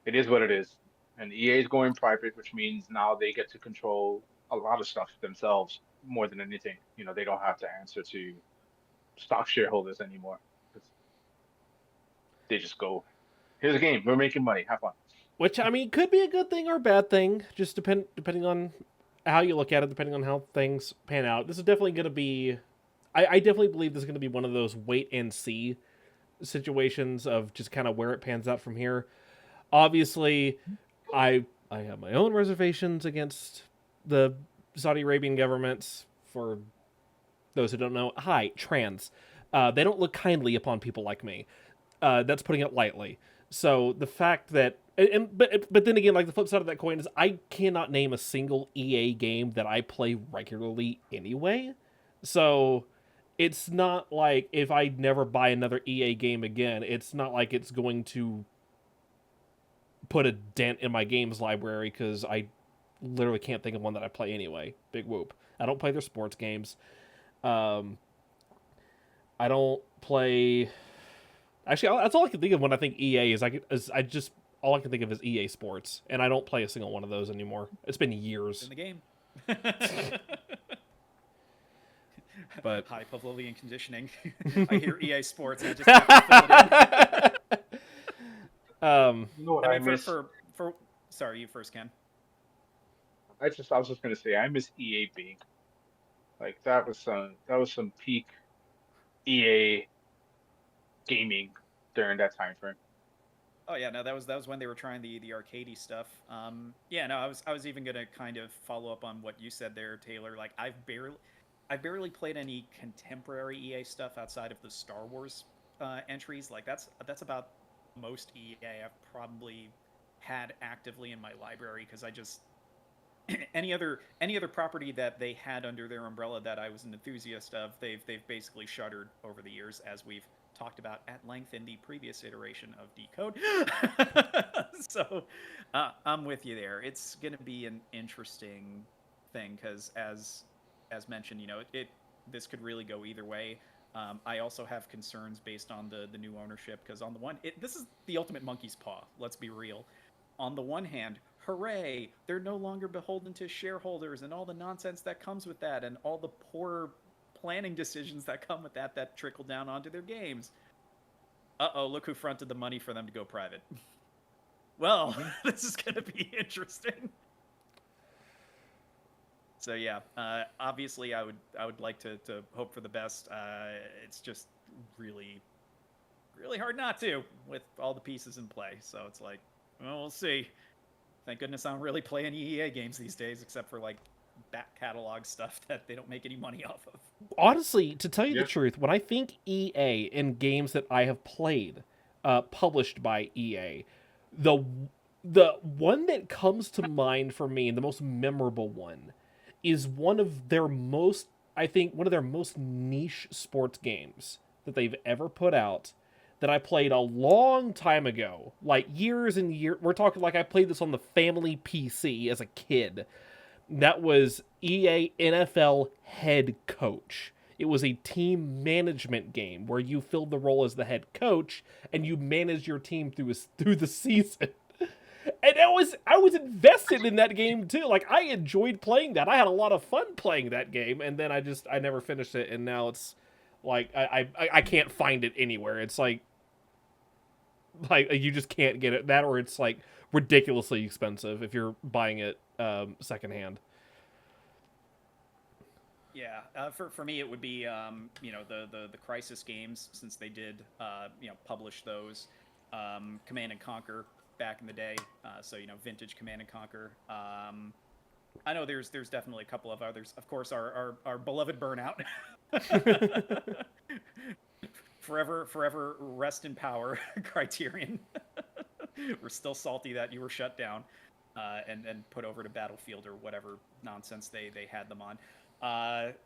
it is what it is. And EA is going private, which means now they get to control a lot of stuff themselves more than anything. They don't have to answer to stock shareholders anymore. It's, they just go, here's a game. We're making money. Have fun. Which, I mean, could be a good thing or a bad thing, just depending on how you look at it, depending on how things pan out. This is definitely going to be. I definitely believe this is going to be one of those wait and see situations of just kind of where it pans out from here. Obviously, I have my own reservations against the Saudi Arabian governments. For those who don't know, hi, trans. They don't look kindly upon people like me. That's putting it lightly. So the fact that but then again, like the flip side of that coin is I cannot name a single EA game that I play regularly anyway. So it's not like if I never buy another EA game again, it's not like it's going to put a dent in my games library because I literally can't think of one that I play anyway. Big whoop. I don't play their sports games. Um, I don't play. Actually, that's all I can think of when I think EA I just all I can think of is EA Sports, and I don't play a single one of those anymore. It's been It's years, in the game. but High Pavlovian conditioning. I hear EA Sports, I just have to fill it in. You know what I I mean, miss? for sorry, you first, Ken. I was just gonna say I miss EA Big. Like that was some peak EA gaming during that time frame. Oh yeah, no, that was when they were trying the arcadey stuff. Yeah, no, I was even gonna kind of follow up on what you said there, Taylor. Like I've barely played any contemporary EA stuff outside of the Star Wars entries. Like that's about most EA I've probably had actively in my library because I just any other property that they had under their umbrella that I was an enthusiast of, they've basically shuttered over the years, as we've talked about at length in the previous iteration of Decode. So I'm with you there. It's going to be an interesting thing because, as mentioned, this could really go either way. I also have concerns based on the new ownership because on the one, this is the ultimate monkey's paw. Let's be real. On the one hand, hooray, they're no longer beholden to shareholders and all the nonsense that comes with that and all the poor planning decisions that come with that trickle down onto their games. Uh-oh, look who fronted the money for them to go private. Well, Hmm. this is going to be interesting. So yeah, obviously I would like to hope for the best. It's just really really hard not to with all the pieces in play. So it's like, well, we'll see. Thank goodness I don't really play any EA games these days, except for like back catalog stuff that they don't make any money off of. honestly, to tell you the Yeah. truth, when I think EA in games that I have played, published by EA, the the one that comes to mind for me, and the most memorable one, is one of their most, I think, one of their most niche sports games that they've ever put out. that I played a long time ago, like years and years. We're talking like I played this on the family PC as a kid. That was EA NFL Head Coach. It was a team management game where you filled the role as the head coach and you managed your team through the season. And I was invested in that game too. Like I enjoyed playing that. I had a lot of fun playing that game, and then I never finished it, and now it's like I can't find it anywhere. It's like you just can't get it that, or it's like ridiculously expensive if you're buying it secondhand. Yeah, for me it would be the Crisis games, since they did publish those, Command and Conquer back in the day. So vintage Command and Conquer. I know there's definitely a couple of others. Of course, our beloved Burnout. Forever rest in power, Criterion. We're still salty that you were shut down, and put over to Battlefield or whatever nonsense they had them on.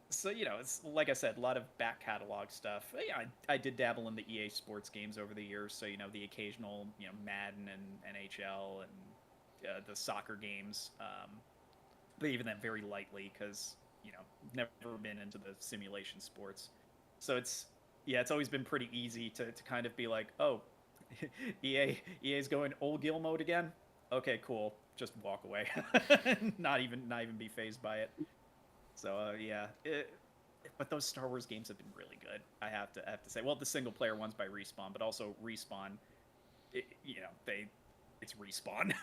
So it's like I said, a lot of back catalog stuff. Yeah, I did dabble in the EA Sports games over the years, so the occasional Madden and NHL and the soccer games. But even that very lightly, because never been into the simulation sports. So it's always been pretty easy to kind of be like, oh, EA's going old Gil mode again. Okay, cool. Just walk away, not even be phased by it. So but those Star Wars games have been really good. I have to say. Well, the single player ones by Respawn, but also Respawn. It's Respawn.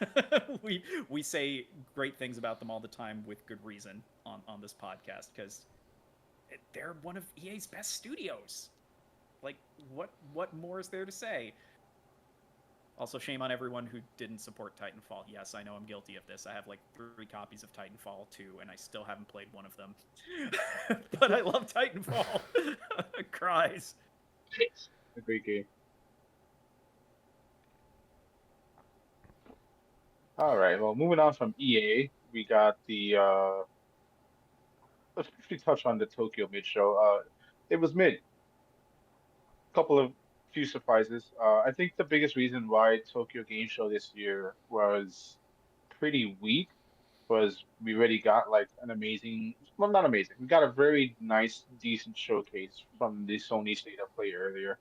we say great things about them all the time with good reason on this podcast, because they're one of EA's best studios. Like, what more is there to say? Also, shame on everyone who didn't support Titanfall. Yes, I know I'm guilty of this. I have like 3 copies of Titanfall 2, and I still haven't played one of them. But I love Titanfall. Cries. It's a great game. All right. Well, moving on from EA, we got the let's briefly touch on the Tokyo Mid Show. It was mid. Couple of few surprises. I think the biggest reason why Tokyo Game Show this year was pretty weak was we already got like an amazing, well, not amazing. We got a very nice, decent showcase from the Sony State of Play earlier.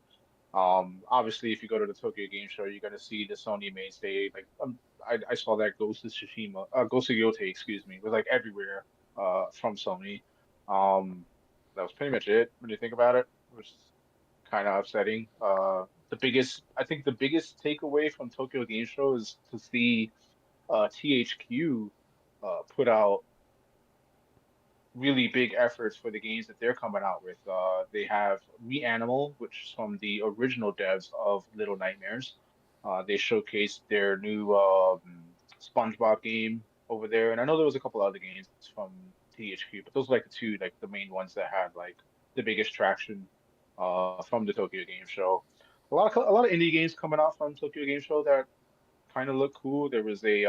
Obviously, if you go to the Tokyo Game Show, you're gonna see the Sony mainstay. Like, I saw that Ghost of Tsushima, Ghost of Yotei, excuse me, was like everywhere, from Sony. Um, that was pretty much it when you think about it, which is kind of upsetting. I think the biggest takeaway from Tokyo Game Show is to see THQ put out really big efforts for the games that they're coming out with. They have Reanimal, which is from the original devs of Little Nightmares. They showcased their new SpongeBob game over there, and I know there was a couple other games from THQ, but those are like the two, like the main ones that had like the biggest traction from the Tokyo Game Show. A lot of indie games coming out from Tokyo Game Show that kind of look cool. There was a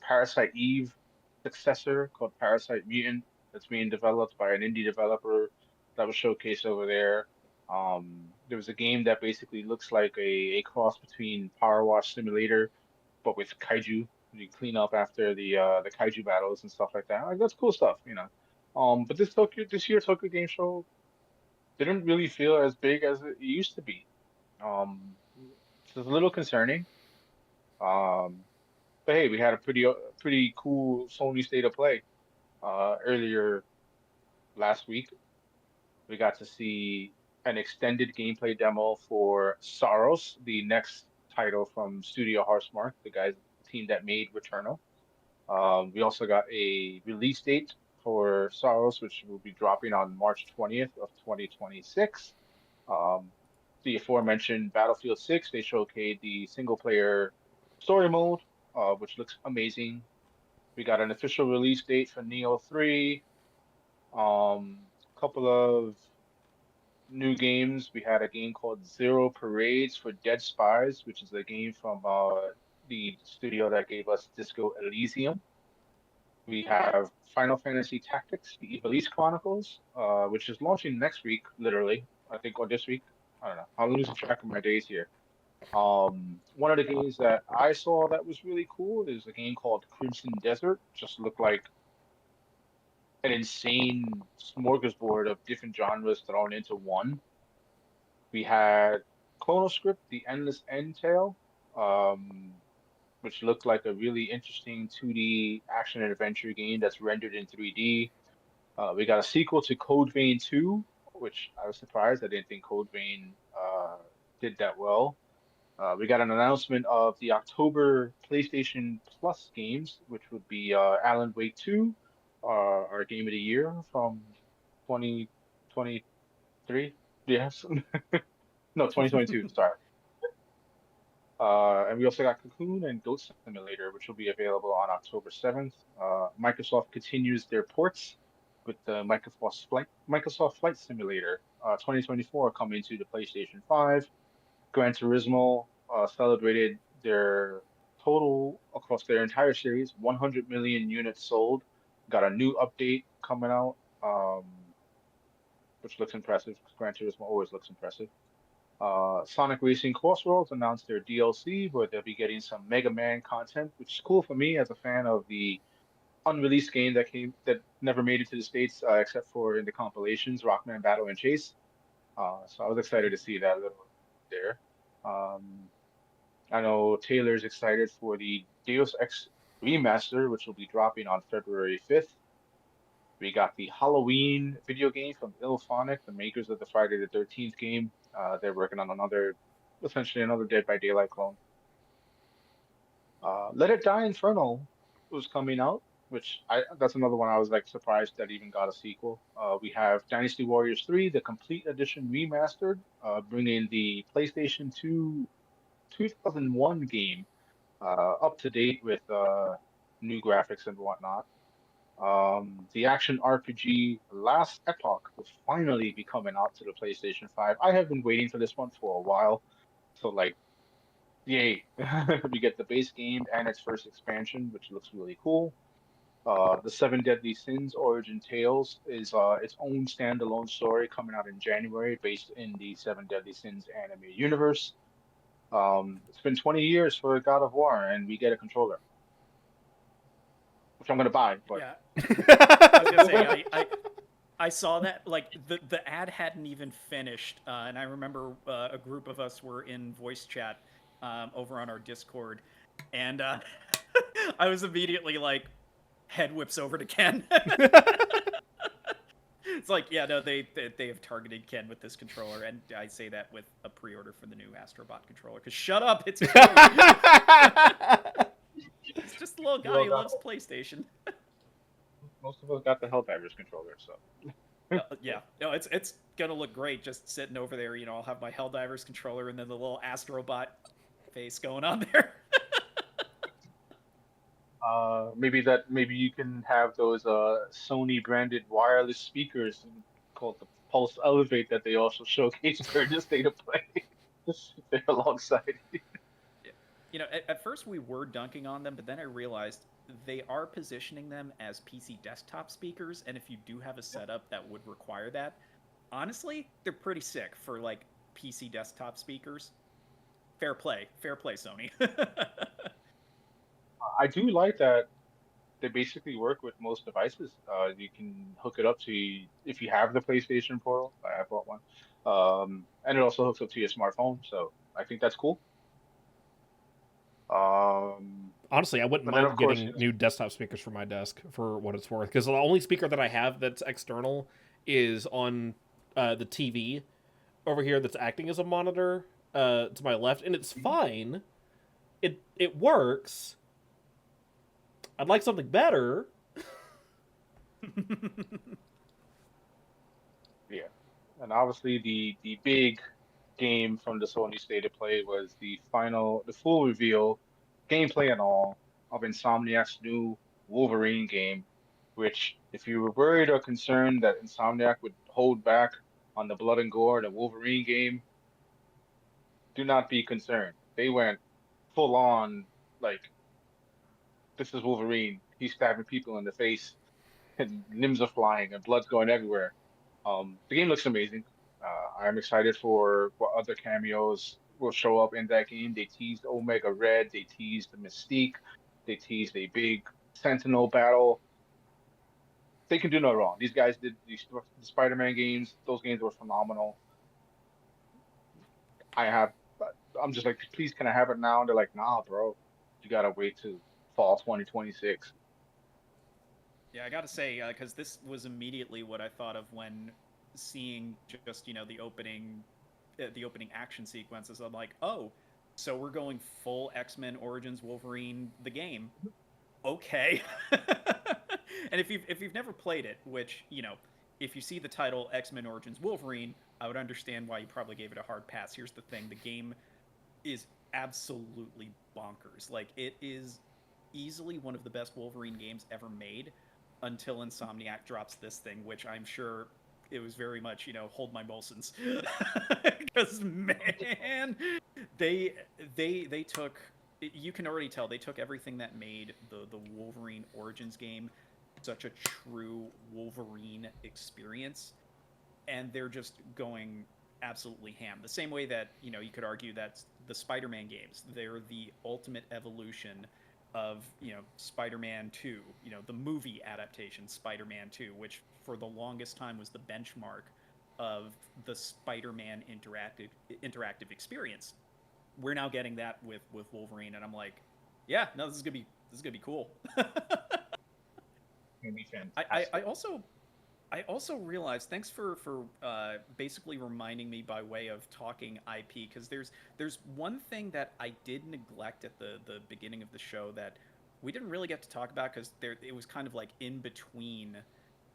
Parasite Eve successor called Parasite Mutant that's being developed by an indie developer that was showcased over there. There was a game that basically looks like a cross between Power Wash Simulator, but with kaiju. You clean up after the kaiju battles and stuff like that. Like, that's cool stuff. But this year Tokyo Game Show didn't really feel as big as it used to be. It's a little concerning. Um, but hey, we had a pretty cool Sony State of Play earlier last week. We got to see an extended gameplay demo for Saros, the next title from Studio Heartsmark, the guys team that made Returnal. We also got a release date for Saros, which will be dropping on March 20th of 2026. Um, the aforementioned Battlefield 6, they showcased the single player story mode, which looks amazing. We got an official release date for Neo 3. Couple of new games. We had a game called Zero Parades for Dead Spies, which is a game from the studio that gave us Disco Elysium. We have Final Fantasy Tactics, the Ivalice Chronicles, which is launching next week, literally, I think, or this week. I don't know. I'm losing track of my days here. One of the games that I saw that was really cool is a game called Crimson Desert. Just looked like an insane smorgasbord of different genres thrown into one. We had Chronoscript, The Endless End Tale, um, which looked like a really interesting 2D action and adventure game that's rendered in 3D. We got a sequel to Code Vein 2, which I was surprised. I didn't think Code Vein did that well. We got an announcement of the October PlayStation Plus games, which would be Alan Wake 2, our game of the year from 2023. Yes. No, 2022, sorry. And we also got Cocoon and Goat Simulator, which will be available on October 7th. Microsoft continues their ports with the Microsoft Flight Simulator 2024 coming to the PlayStation 5. Gran Turismo celebrated their total across their entire series, 100 million units sold. Got a new update coming out, which looks impressive. Gran Turismo always looks impressive. Sonic Racing Crossroads announced their DLC, where they'll be getting some Mega Man content, which is cool for me as a fan of the unreleased game that never made it to the States, except for in the compilations, Rockman Battle and Chase. So I was excited to see that little there. Um, I know Taylor's excited for the Deus Ex remaster, which will be dropping on February 5th. We got the Halloween video game from Ilphonic, the makers of the Friday the 13th game. They're working on essentially another Dead by Daylight clone. Let It Die Inferno was coming out, that's another one I was like surprised that even got a sequel. We have Dynasty Warriors 3, the complete edition remastered, bringing the PlayStation 2 2001 game up to date with new graphics and whatnot. The action RPG Last Epoch will finally be coming out to the PlayStation 5. I have been waiting for this one for a while, so like, yay! We get the base game and its first expansion, which looks really cool. The Seven Deadly Sins Origin Tales is its own standalone story coming out in January, based in the Seven Deadly Sins anime universe. It's been 20 years for God of War, and we get a controller, which I'm gonna buy, but Yeah, I was gonna say I saw that like the ad hadn't even finished, and I remember a group of us were in voice chat over on our Discord, and I was immediately like, head whips over to Ken. It's like, yeah, no, they have targeted Ken with this controller, and I say that with a pre-order for the new Astrobot controller. Because shut up, it's cute. He's just a little guy who loves PlayStation. most of us got the Helldivers controller, so Yeah, no, it's gonna look great just sitting over there. You know, I'll have my Helldivers controller and then the little Astrobot face going on there. maybe you can have those Sony branded wireless speakers called the Pulse Elevate that they also showcase during the state of play. Just sit there alongside. You know, at first we were dunking on them, but then I realized they are positioning them as PC desktop speakers, and if you do have a setup that would require that, honestly, they're pretty sick for like PC desktop speakers. Fair play, Sony. I do like that they basically work with most devices. You can hook it up to if you have the PlayStation Portal. I bought one, and it also hooks up to your smartphone. So I think that's cool. Honestly, I wouldn't But then of mind course, getting new desktop speakers for my desk for what it's worth. Because the only speaker that I have that's external is on the TV over here that's acting as a monitor to my left, and it's fine. It works. I'd like something better. yeah, and obviously the big game from the Sony State of Play was the full reveal, gameplay and all, of Insomniac's new Wolverine game, which, if you were worried or concerned that Insomniac would hold back on the blood and gore in the Wolverine game, do not be concerned. They went full on, like, this is Wolverine. He's stabbing people in the face, and limbs are flying, and blood's going everywhere. The game looks amazing. I'm excited for what other cameos will show up in that game. They teased Omega Red, they teased the Mystique, they teased a big Sentinel battle. They can do no wrong. These guys did the Spider-Man games. Those games were phenomenal. I have, I'm just like, please, can I have it now? And they're like, nah, bro, you gotta wait to fall 2026. Yeah, I gotta say, because this was immediately what I thought of when seeing just the opening action sequences. I'm like, oh, so we're going full X-Men Origins Wolverine the game. Okay. And if you've never played it, which if you see the title X-Men Origins Wolverine, I would understand why you probably gave it a hard pass. Here's the thing: the game is absolutely bonkers. Like, it is easily one of the best Wolverine games ever made until Insomniac drops this thing, which I'm sure it was very much, hold my Molsons. Because man, they they took, you can already tell they took everything that made the Wolverine Origins game such a true Wolverine experience, and they're just going absolutely ham. The same way that you could argue that the Spider-Man games, they're the ultimate evolution of Spider-Man 2, the movie adaptation Spider-Man 2, which for the longest time was the benchmark of the Spider-Man interactive experience. We're now getting that with Wolverine, and I'm like, yeah, no, this is gonna be cool. Gonna be I, I fantastic. also I also realized, thanks for basically reminding me by way of talking IP, because there's one thing that I did neglect at the beginning of the show that we didn't really get to talk about, because there it was kind of like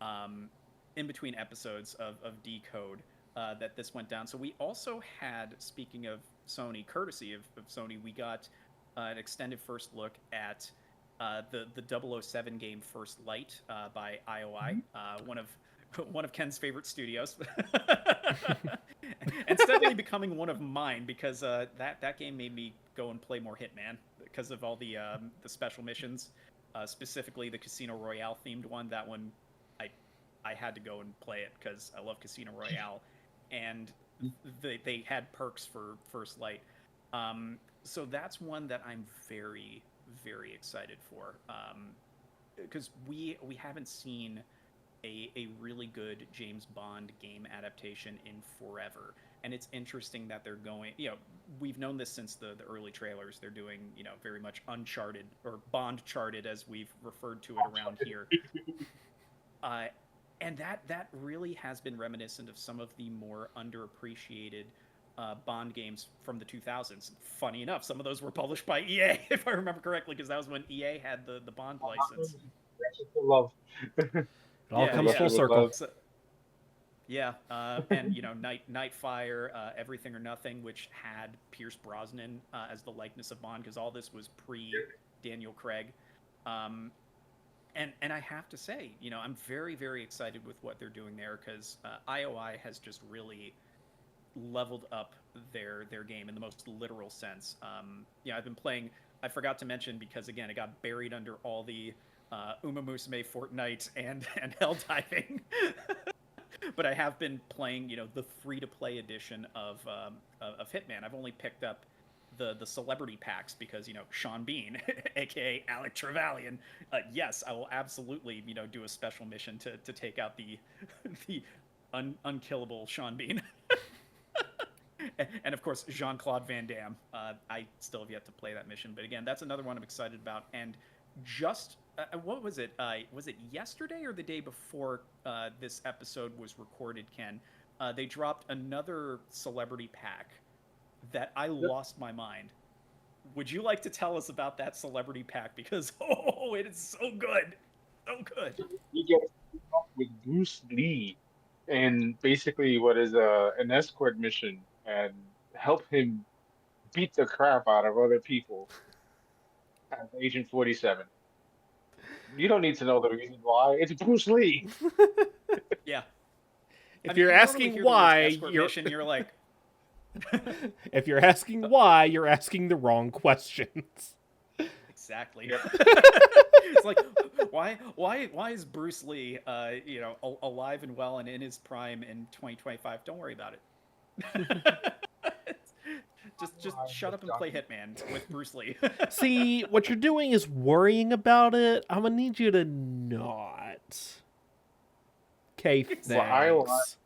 um, in between episodes of Decode, that this went down. So we also had, speaking of Sony, courtesy of Sony, we got an extended first look at the 007 game First Light, by IOI, one of Ken's favorite studios, and steadily becoming one of mine, because that game made me go and play more Hitman because of all the special missions, specifically the Casino Royale themed one. That one, I I had to go and play it because I love Casino Royale, and they had perks for First Light. So that's one that I'm very very excited for, because we haven't seen a really good James Bond game adaptation in forever. And it's interesting that they're going, we've known this since the early trailers. They're doing, very much Uncharted, or Bond Charted, as we've referred to it around here. Uh, and that really has been reminiscent of some of the more underappreciated Bond games from the 2000s. Funny enough, some of those were published by EA, if I remember correctly, because that was when EA had the Bond license. Recipe of love. It all Yeah, comes yeah. full Recipe of circle. love. So, yeah, and Nightfire, Everything or Nothing, which had Pierce Brosnan as the likeness of Bond, because all this was pre Daniel Craig. Um, and I have to say, I'm very very excited with what they're doing there, because IOI has just really leveled up their game in the most literal sense. I've been playing. I forgot to mention, because again, it got buried under all the Uma Musume, Fortnite, and Hell Diving. But I have been playing, the free to play edition of Hitman. I've only picked up the celebrity packs because Sean Bean, aka Alec Trevelyan. Yes, I will absolutely do a special mission to take out the the unkillable Sean Bean. And of course Jean Claude Van Damme. I still have yet to play that mission, but again, that's another one I'm excited about. And just what was it? Was it yesterday or the day before this episode was recorded, Ken? They dropped another celebrity pack that I Yep. lost my mind. Would you like to tell us about that celebrity pack? Because oh, it is so good, so good. You get up with Bruce Lee and basically what is an escort mission and help him beat the crap out of other people as Agent 47. You don't need to know the reason why. It's Bruce Lee. Yeah, I If mean, you're you normally asking hear the words why, escort mission, you're like, if you're asking why, you're asking the wrong questions. Exactly. Yep. It's like, why is Bruce Lee, alive and well and in his prime in 2025? Don't worry about it. Just I shut has up and play done Hitman with Bruce Lee. See, what you're doing is worrying about it. I'm gonna need you to not. Okay, what IOI thanks.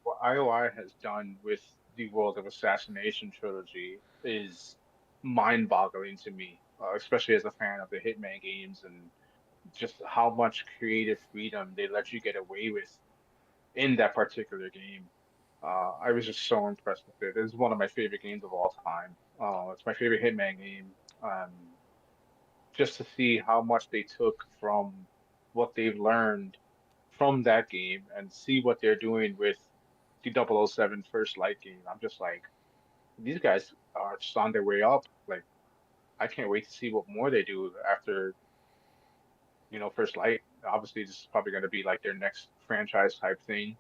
what IOI has done with the World of Assassination trilogy is mind-boggling to me, especially as a fan of the Hitman games and just how much creative freedom they let you get away with in that particular game. I was just so impressed with it. It's one of my favorite games of all time. It's my favorite Hitman game. Just to see how much they took from what they've learned from that game and see what they're doing with the 007 First Light game. I'm just like, these guys are just on their way up. Like, I can't wait to see what more they do after, First Light. Obviously, this is probably going to be like their next franchise type thing.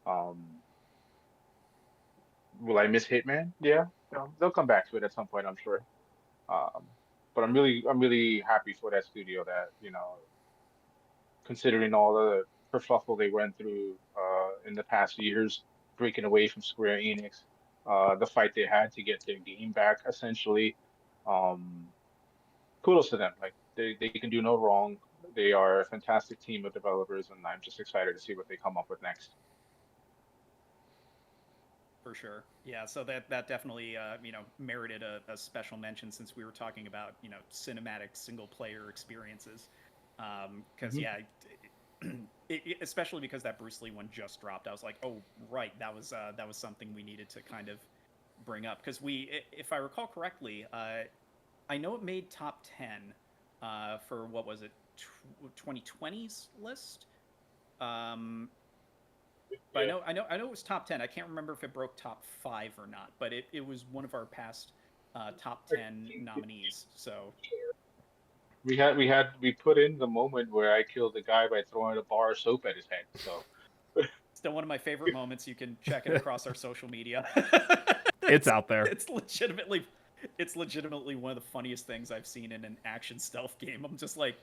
Um, will I miss Hitman? Yeah, they'll come back to it at some point, I'm sure. Um, but I'm really happy for that studio that, considering all the kerfuffle they went through in the past years, breaking away from Square Enix, the fight they had to get their game back, essentially. Um, Kudos to them. Like they can do no wrong. They are a fantastic team of developers, and I'm just excited to see what they come up with next. For sure. Yeah, so that definitely merited a special mention since we were talking about cinematic single player experiences. Because Hmm. yeah, especially because that Bruce Lee one just dropped, I was like, oh right, that was something we needed to kind of bring up because if I recall correctly, I know it made top 10 for what was it, 2020's list. Um, but Yeah. I know it was top 10. I can't remember if it broke top 5 or not, but it was one of our past top 10 nominees. So We put in the moment where I killed the guy by throwing a bar of soap at his head. So still one of my favorite moments. You can check it across our social media. It's it's out there. it's legitimately it's legitimately one of the funniest things I've seen in an action stealth game. I'm just like,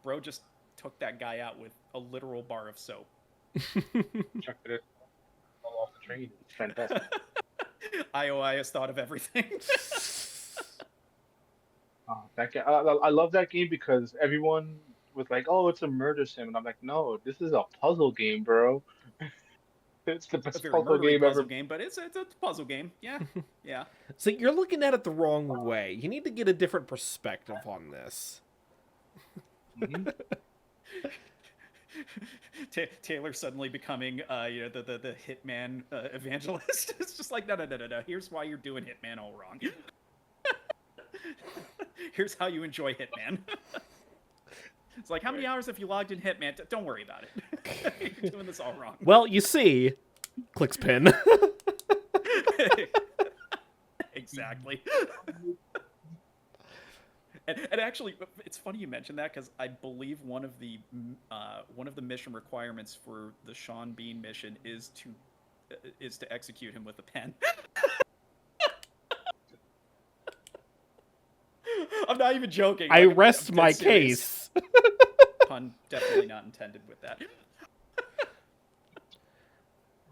bro, just took that guy out with a literal bar of soap. chucked it all off the train. It's fantastic. IOI has thought of everything. I love that game because everyone was like, "Oh, it's a murder sim," and I'm like, "No, this is a puzzle game, bro. It's the A best very puzzle murdery game puzzle ever." game, but it's a puzzle game. Yeah, yeah. So you're looking at it the wrong way. You need to get a different perspective on this. Hmm. Taylor suddenly becoming the Hitman evangelist. It's just like no. Here's why you're doing Hitman all wrong. Here's how you enjoy Hitman. It's like, how many hours have you logged in Hitman? Don't worry about it. You're doing this all wrong. Well, you see, clicks pin. Exactly. And actually, it's funny you mentioned that because I believe one of the mission requirements for the Sean Bean mission is to execute him with a pen. I'm not even joking. I Like I'm rest dead my serious. case. Pun definitely not intended with that.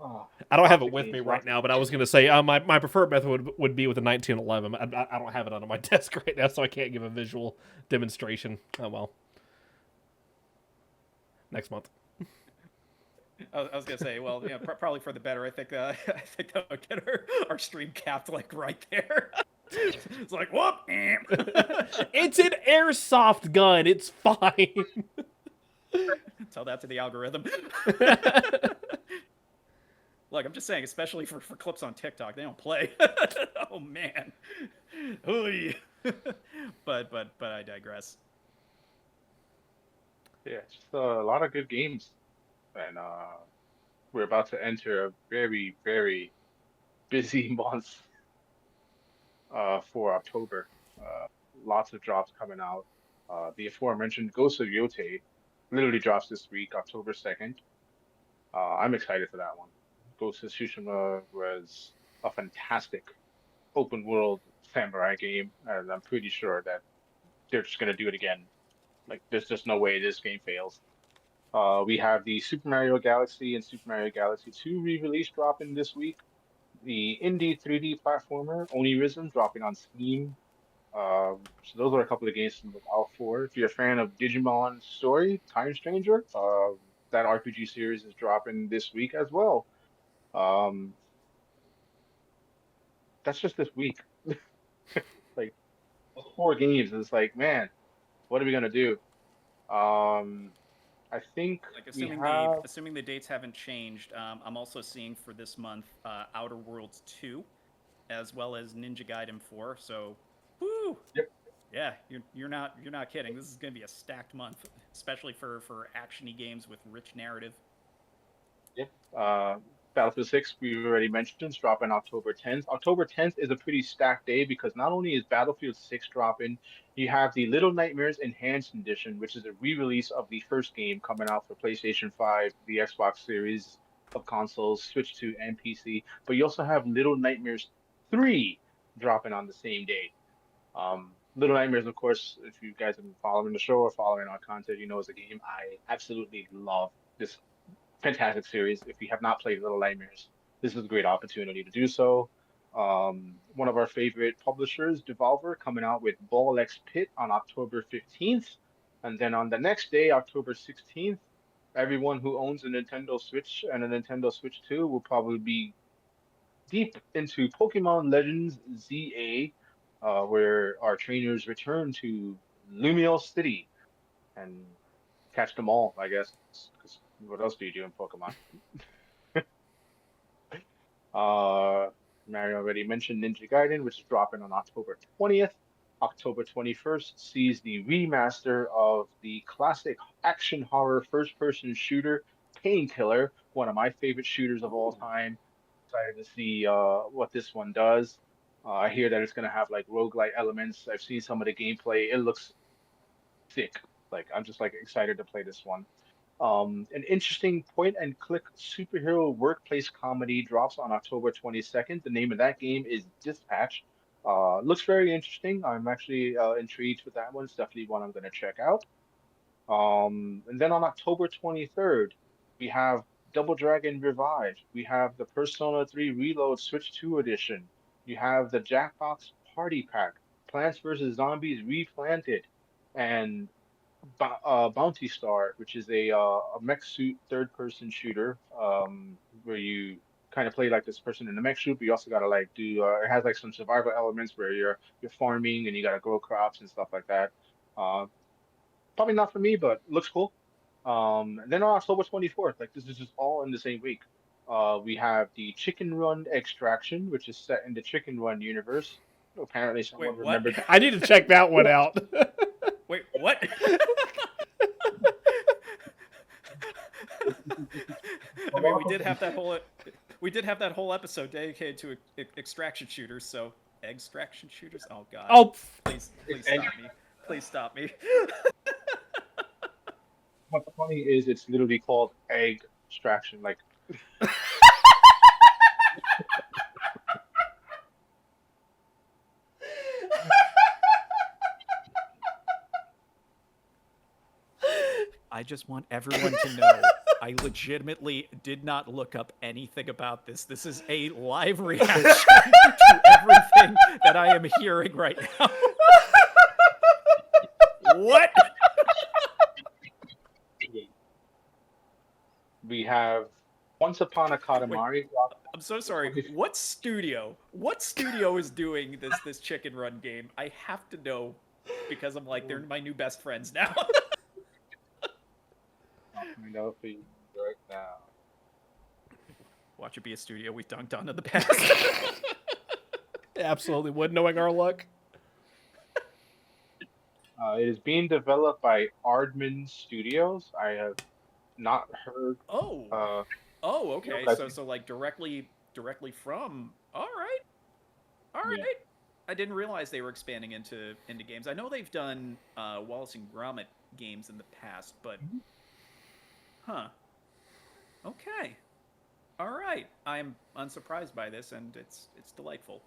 Oh, I don't have lots it of with me games, right lots of now, but I was going to say my preferred method would be with a 1911. I don't have it under my desk right now, so I can't give a visual demonstration. Oh well. Next month. I was gonna say, well, probably for the better. I think I think that would get our stream capped like right there. It's like whoop. It's an airsoft gun. It's fine. Tell that to the algorithm. Look, I'm just saying, especially for clips on TikTok, they don't play. Oh man. Oy. But I digress. yeah, just a lot of good games, and we're about to enter a very, very busy month for October. Uh, Lots of drops coming out. The aforementioned Ghost of Yote literally drops this week, October 2nd. I'm excited for that one. Ghost of Tsushima was a fantastic open world samurai game, and I'm pretty sure that they're just gonna do it again. Like, there's just no way this game fails. We have the Super Mario Galaxy and Super Mario Galaxy 2 re-release dropping this week. The indie 3D platformer Onirism dropping on Steam. So those are a couple of games to look out for. If you're a fan of Digimon Story, Time Stranger, that RPG series is dropping this week as well. Um, that's just this week. Like, 4 games. It's like, man, what are we gonna do? Um, I think Like we assuming have. the dates haven't changed, I'm also seeing for this month Outer Worlds 2, as well as Ninja Gaiden 4. So, whoo, Yep. yeah, you're not kidding. This is going to be a stacked month, especially for actiony games with rich narrative. Yep. Battlefield 6, we already mentioned, is dropping October 10th. October 10th is a pretty stacked day because not only is Battlefield 6 dropping, you have the Little Nightmares Enhanced Edition, which is a re-release of the first game coming out for PlayStation 5, the Xbox Series of consoles, Switch 2, and PC. But you also have Little Nightmares 3 dropping on the same day. Little Nightmares, of course, if you guys have been following the show or following our content, you know it's a game I absolutely love. This fantastic series. If you have not played Little Nightmares, this is a great opportunity to do so. One of our favorite publishers, Devolver, coming out with Ball X Pit on October 15th. And then on the next day, October 16th, everyone who owns a Nintendo Switch and a Nintendo Switch 2 will probably be deep into Pokemon Legends ZA, where our trainers return to Lumiose City and catch them all, I guess. Because what else do you do in Pokemon? Uh, Mario already mentioned Ninja Gaiden, which is dropping on October 20th. October 21st sees the remaster of the classic action horror first-person shooter Painkiller, one of my favorite shooters of all Ooh. time. Excited to see what this one does. I hear that it's going to have like roguelike elements. I've seen some of the gameplay. It looks sick. Like, I'm just like excited to play this one. An interesting point and click superhero workplace comedy drops on October 22nd. The name of that game is Dispatch. Looks very interesting. I'm actually intrigued with that one. It's definitely one I'm going to check out. And then on October 23rd, we have Double Dragon Revived. We have the Persona 3 Reload Switch 2 edition. You have the Jackbox Party Pack, Plants vs. Zombies Replanted, and Bounty Star, which is a mech suit third-person shooter, where you kind of play like this person in the mech suit, but you also gotta like do. It has like some survival elements where you're farming and you gotta grow crops and stuff like that. Uh, Probably not for me, but looks cool. And then on October 24th, like this is just all in the same week. We have the Chicken Run Extraction, which is set in the Chicken Run universe. Apparently, Wait, someone what? remembered. I need to check that one out. Wait, what? I mean, we did have that whole episode dedicated to extraction shooters. So extraction shooters. Oh God! Oh, Please stop me! Please stop me! What's funny is it's literally called egg extraction. Like, I just want everyone to know I legitimately did not look up anything about this. This is a live reaction to everything that I am hearing right now. What? we have Once Upon a Wait, Katamari. I'm so sorry. What studio? What studio is doing this Chicken Run game? I have to know because I'm like they're my new best friends now. I'll find out for you right now. Watch it be a studio we dunked on in the past. absolutely would, knowing our luck. It is being developed by Aardman Studios. I have not heard. Oh. Uh, Oh, okay. I So like directly from. All right. All yeah. right. I didn't realize they were expanding into games. I know they've done Wallace and Gromit games in the past, but Mhm. huh. Okay. All right. I'm unsurprised by this, and it's delightful.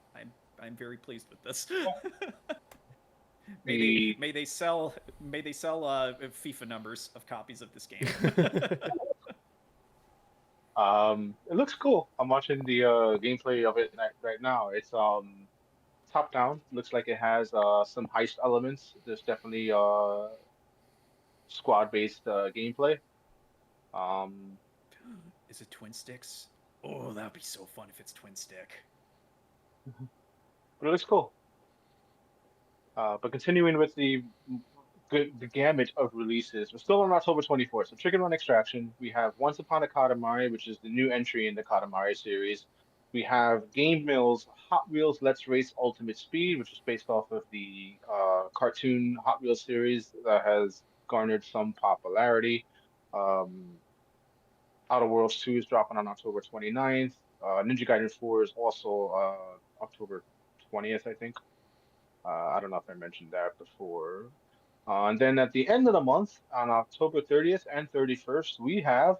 I'm very pleased with this. The may they sell FIFA numbers of copies of this game. it looks cool. I'm watching the gameplay of it right now. It's top down. Looks like it has some heist elements. There's definitely squad based gameplay. Um, Is it twin sticks? Oh, that'd be so fun if it's twin stick. but it looks cool. But continuing with the gamut of releases, we're still on October 24th. So Chicken Run Extraction, we have Once Upon a Katamari, which is the new entry in the Katamari series. We have Game Mills Hot Wheels Let's Race Ultimate Speed, which is based off of the cartoon Hot Wheels series that has garnered some popularity. Um, Outer Worlds 2 is dropping on October 29th. Ninja Gaiden 4 is also October 20th, I think. I don't know if I mentioned that before. And then at the end of the month, on October 30th and 31st, we have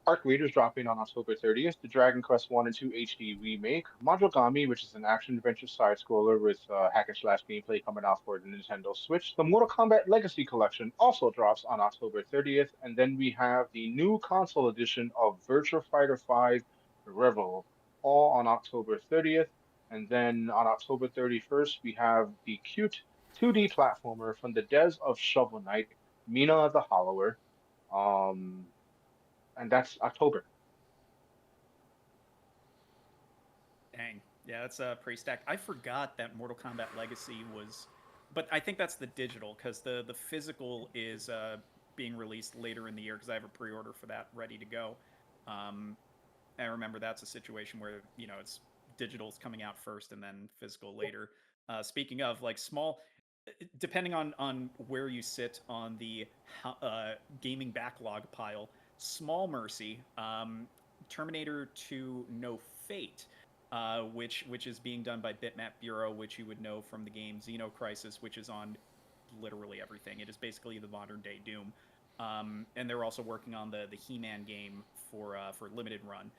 Arc Raiders dropping on October 30th, the Dragon Quest 1 and 2 HD remake, Majogami, which is an action adventure side scroller with hack and slash gameplay coming out for the Nintendo Switch. The Mortal Kombat Legacy Collection also drops on October 30th, and then we have the new console edition of Virtua Fighter 5 Revel, all on October 30th. And then on October 31st, we have the cute 2D platformer from the devs of Shovel Knight, Mina the Hollower. Um, and that's October. Dang. Yeah, that's pretty stacked. I forgot that Mortal Kombat Legacy was, but I think that's the digital because the physical is being released later in the year because I have a pre-order for that ready to go. Um, I remember that's a situation where it's digital's coming out first and then physical later. Speaking of like small, depending on where you sit on the gaming backlog pile, small mercy, Terminator 2 No Fate, which is being done by Bitmap Bureau, which you would know from the game Xenocrisis, which is on literally everything. It is basically the modern day Doom. And they're also working on the He-Man game for limited run.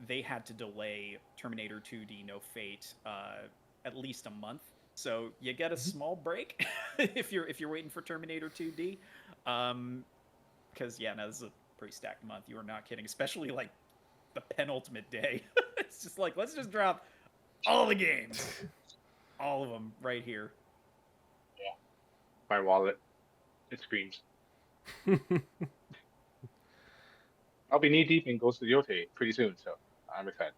They had to delay Terminator 2D No Fate at least a month, so you get a small break if you're waiting for Terminator 2D. Because yeah, no, this is a pretty stacked month. You are not kidding, especially like the penultimate day. It's just like let's just drop all the games, all of them right here. Yeah. My wallet, it screams. I'll be knee deep in Ghost of Yotei pretty soon, so I'm excited.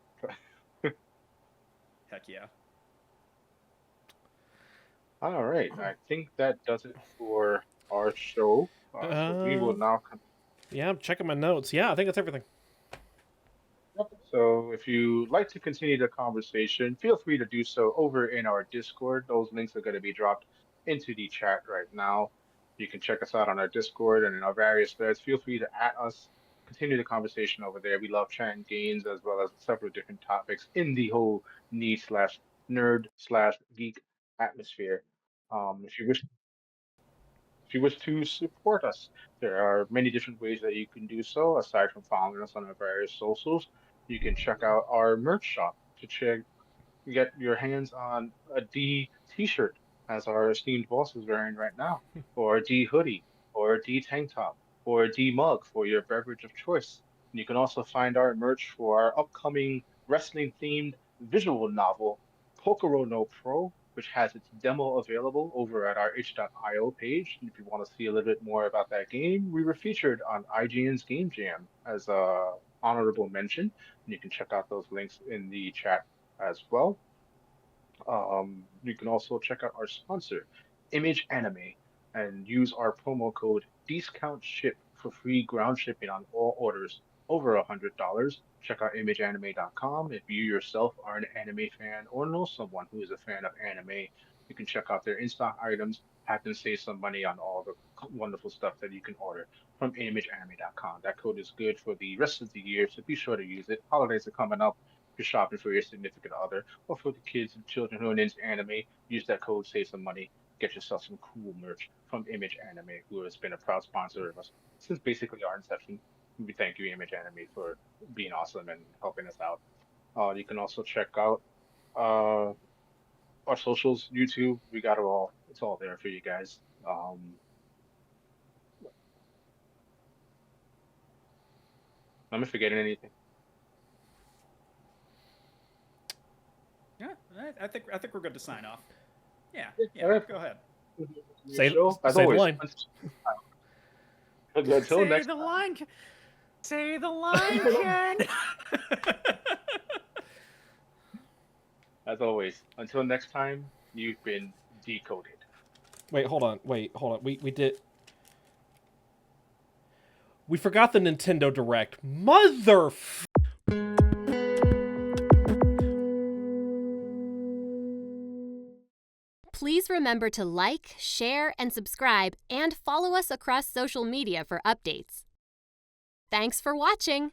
Heck yeah. All right, I think that does it for our show. So we will uh, now. yeah, I'm checking my notes. Yeah, I think that's everything. Yep. So if you'd like to continue the conversation, feel free to do so over in our Discord. Those links are going to be dropped into the chat right now. You can check us out on our Discord and in our various threads. Feel free to at us, continue the conversation over there. We love chatting games as well as several different topics in the whole need slash nerd slash geek atmosphere. If you wish to support us, there are many different ways that you can do so. Aside from following us on our various socials, you can check out our merch shop to check get your hands on a D t-shirt, as our esteemed boss is wearing right now, or a D hoodie, or a D tank top, or a D mug for your beverage of choice. And you can also find our merch for our upcoming wrestling themed visual novel, Kokoro no Pro, which has its demo available over at our itch.io page. And if you want to see a little bit more about that game, we were featured on IGN's Game Jam as a honorable mention. And you can check out those links in the chat as well. You can also check out our sponsor, Image Anime, and use our promo code DiscountShip for free ground shipping on all orders over $100. Check out imageanime.com. If you yourself are an anime fan or know someone who is a fan of anime, you can check out their in-stock items, have them save some money on all the wonderful stuff that you can order from imageanime.com. That code is good for the rest of the year, so be sure to use it. Holidays are coming up. If you're shopping for your significant other, or for the kids and children who are into anime, use that code, save some money, get yourself some cool merch from Image Anime, who has been a proud sponsor of us since basically our inception. We thank you, Image Anime, for being awesome and helping us out. You can also check out uh, our socials, YouTube. We got it all. It's all there for you guys. Am I forgetting anything? Yeah, I think we're good to sign off. Yeah, All right. go ahead. Say Show, as say the always. line. Until next time. Line. Say the line, Ken. As always, until next time, you've been decoded. Wait, hold on. We forgot the Nintendo Direct. Mother. Please remember to like, share, and subscribe, and follow us across social media for updates. Thanks for watching!